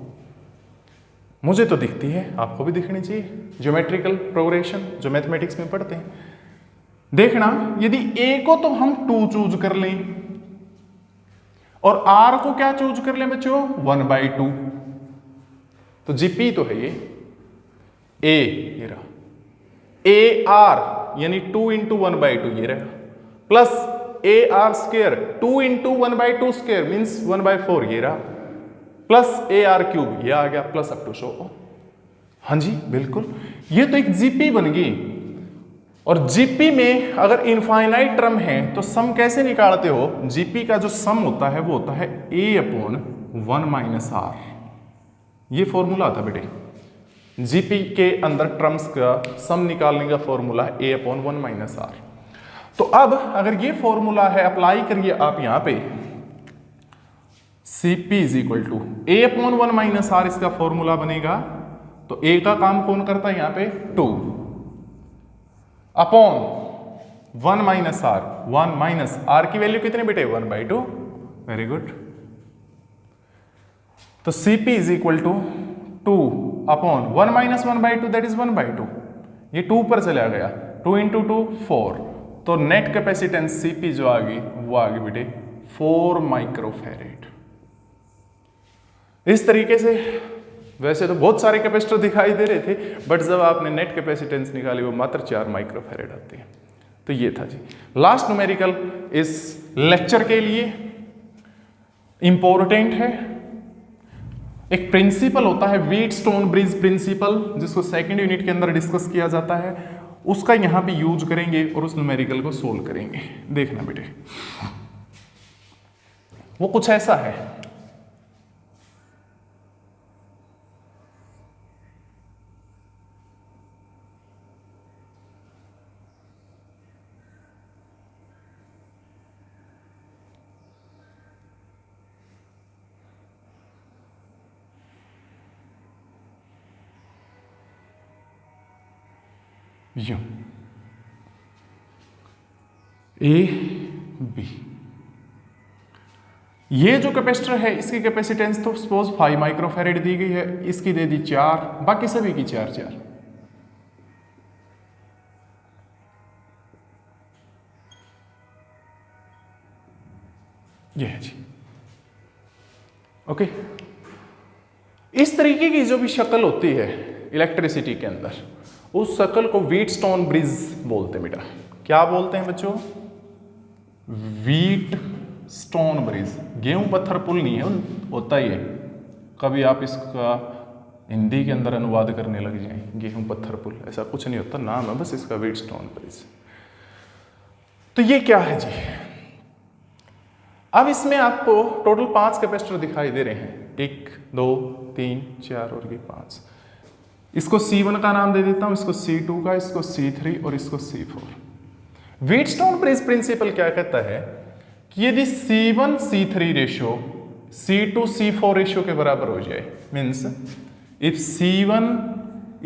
मुझे तो दिखती है, आपको भी दिखनी चाहिए, ज्योमेट्रिकल प्रोग्रेशन जो मैथमेटिक्स में पढ़ते हैं। देखना यदि a को तो हम 2 चूज कर लें और r को क्या चूज कर लें बच्चों 1/2, तो जीपी तो है ये a, ये रहा AR यानी 2 × 1/2 ये रहा, plus AR square 2 × 1/2 square means 1/4 ये रहा, प्लस AR क्यूब ये आ गया, plus up to so on. हाँ जी बिल्कुल, ये तो एक जीपी बन गई। और जीपी में अगर इनफाइनाइट टर्म है तो सम कैसे निकालते हो, जीपी का जो सम होता है वो होता है A/1 - R। ये फॉर्मूला था बेटे, जीपी के अंदर टर्म्स का सम निकालने का फॉर्मूला है A/1 - R। तो अब अगर ये फॉर्मूला है अप्लाई करिए आप यहां पे, Cp = A/1 - R इसका फॉर्मूला बनेगा, तो A का काम कौन करता है यहां पे 2 अपॉन 1 - R, 1 - R की वैल्यू कितनी बेटे 1/2, वेरी गुड। तो Cp = 2 अपॉन 1 - 1/2 दैट इज 1/2, ये 2 पर चला गया, 2 × 2 4, तो नेट कैपेसिटेंस Cp जो आ गई वो आ गई बेटे 4 माइक्रोफैरेड। इस तरीके से वैसे तो बहुत सारे कैपेसिटर दिखाई दे रहे थे, बट जब आपने नेट कैपेसिटेंस निकाली वो मात्र 4 माइक्रोफैरेड आती है। तो ये था जी लास्ट न्यूमेरिकल इस लेक्चर के लिए इंपॉर्टेंट है। एक प्रिंसिपल होता है व्हीटस्टोन ब्रिज प्रिंसिपल, जिसको सेकंड यूनिट के अंदर डिस्कस किया जाता है, उसका यहां पे यूज करेंगे और उस न्यूमेरिकल को सोल्व करेंगे। देखना बेटे वो कुछ ऐसा है, यूं AB, ये जो कैपेसिटर है इसकी कैपेसिटेंस तो सपोज 5 माइक्रोफैरेड दी गई है, इसकी दे दी 4, बाकी सभी की 4 ये है जी। ओके, इस तरीके की जो भी शक्ल होती है इलेक्ट्रिसिटी के अंदर, उस शक्ल को व्हीटस्टोन ब्रिज बोलते हैं बेटा। क्या बोलते हैं बच्चों? Wheatstone bridge. गेहूं पत्थर पुल नहीं है, होता ही है, कभी आप इसका हिंदी के अंदर अनुवाद करने लग जाएं, गेहूं पत्थर पुल, ऐसा कुछ नहीं होता, नाम है बस इसका व्हीटस्टोन ब्रिज। तो ये क्या है जी? अब इसमें आपको टोटल 5 कैपेसिटर दिखाई दे रहे हैं, 1 2 3 4 और ये 5। इसको C1 का नाम दे देता हूं, इसको C2 का, इसको C3 और इसको C4। व्हीटस्टोन ब्रिज प्रिंसिपल क्या कहता है कि यदि C1 C3 ratio C2 C4 ratio के बराबर हो जाए, means if C1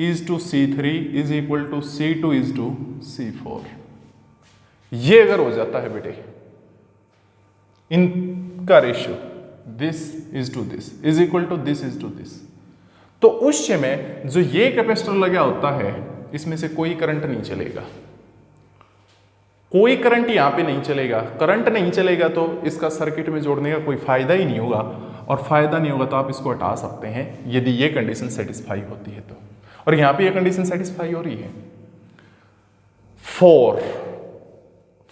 is to C3 is equal to C2 is to C4, ये अगर हो जाता है बेटे, इनका ratio this is to this is equal to this is to this, तो उस समय जो ये कैपेसिटर लगा होता है इसमें से कोई करंट नहीं चलेगा, कोई करंट यहां पे नहीं चलेगा। करंट नहीं चलेगा तो इसका सर्किट में जोड़ने का कोई फायदा ही नहीं होगा, और फायदा नहीं होगा तो आप इसको हटा सकते हैं यदि ये कंडीशन सेटिस्फाई होती है तो। और यहां पे ये कंडीशन सेटिस्फाई हो रही है।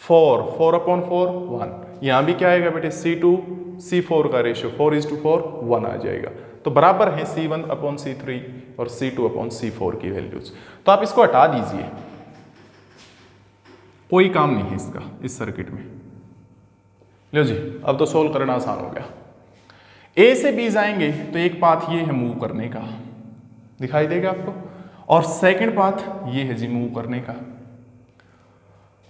4 अपॉन 4 1, यहां भी क्या आएगा बेटे, C2 C4 का रेशियो 4:4 1 आ जाएगा, तो बराबर है C1 अपॉन C3 और C2 अपॉन C4 की वैल्यूज। तो आप इसको हटा दीजिए, कोई काम नहीं है इसका इस सर्किट में। लो जी, अब तो सोल्व करना आसान हो गया। A से B जाएंगे तो एक पाथ ये है मूव करने का, दिखाई देगा आपको, और सेकंड पाथ ये है जी मूव करने का।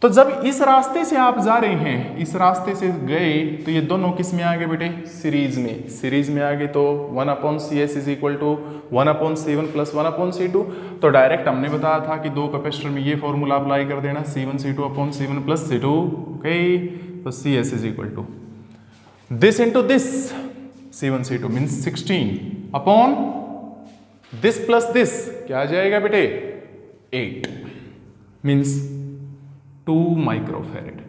तो जब इस रास्ते से आप जा रहे हैं, इस रास्ते से गए तो ये दोनों किस में आ गए बेटे, सीरीज में। सीरीज में आ गए तो 1/CS is equal to 1/C1 plus 1/C2। तो डायरेक्ट हमने बताया था कि दो कैपेसिटर में ये फॉर्मूला अप्लाई कर देना, C1 C2/C1 plus C2। Okay, तो CS is equal to this into this, C1 C2 means 16 upon this plus this, क्या आ जाएगा बेटे 8 means 2 microfarad.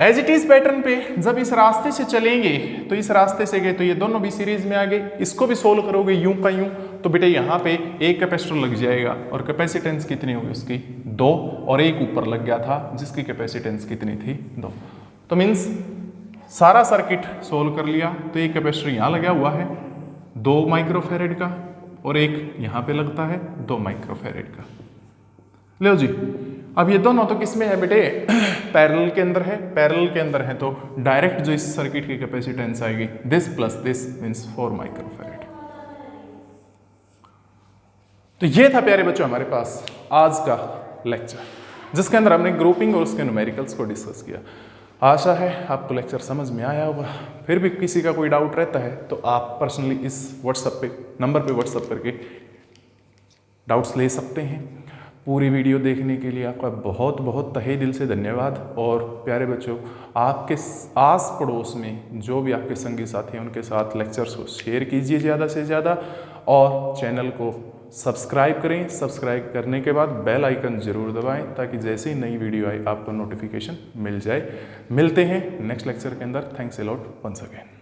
As it is pattern पे जब इस रास्ते से चलेंगे तो इस रास्ते से गए तो ये दोनों भी सीरीज में आ गए, इसको भी सोल्व करोगे यूं का यूं तो बेटे यहां पे एक कैपेसिटर लग जाएगा और कैपेसिटेंस कितनी होगी उसकी 2, और एक ऊपर लग गया था जिसकी कैपेसिटेंस कितनी थी 2। तो मीन्स सारा सर्किट सोल्व कर लिया। तो एक कैपेसिटर यहां लगा हुआ है 2 माइक्रोफैरेड का और एक यहां पे लगता है 2 माइक्रोफैरेड का। लो जी, अब ये दोनों तो किस में है बेटे, पैरेलल के अंदर है। पैरेलल के अंदर है तो डायरेक्ट जो इस सर्किट की कैपेसिटेंस आएगी this plus this means 4 microfarad. तो ये था प्यारे बच्चों हमारे पास आज का लेक्चर, जिसके अंदर हमने ग्रुपिंग और उसके न्यूमेरिकल्स को डिस्कस किया। आशा है आपको लेक्चर समझ में आया होगा। फिर भी किसी का कोई डाउट रहता है तो आप पर्सनली इस व्हाट्सएप पे नंबर पे व्हाट्सएप करके डाउट्स ले सकते हैं। पूरी वीडियो देखने के लिए आपका बहुत बहुत तहे दिल से धन्यवाद। और प्यारे बच्चों, आपके आस पड़ोस में जो भी आपके संगी साथी हैं उनके साथ लेक्चर्स को शेयर कीजिए ज़्यादा से ज़्यादा, और चैनल को सब्सक्राइब करें। सब्सक्राइब करने के बाद बेल आइकन ज़रूर दबाएं ताकि जैसे ही नई वीडियो आए आपको नोटिफिकेशन मिल जाए। मिलते हैं नेक्स्ट लेक्चर के अंदर। Thanks a lot once again.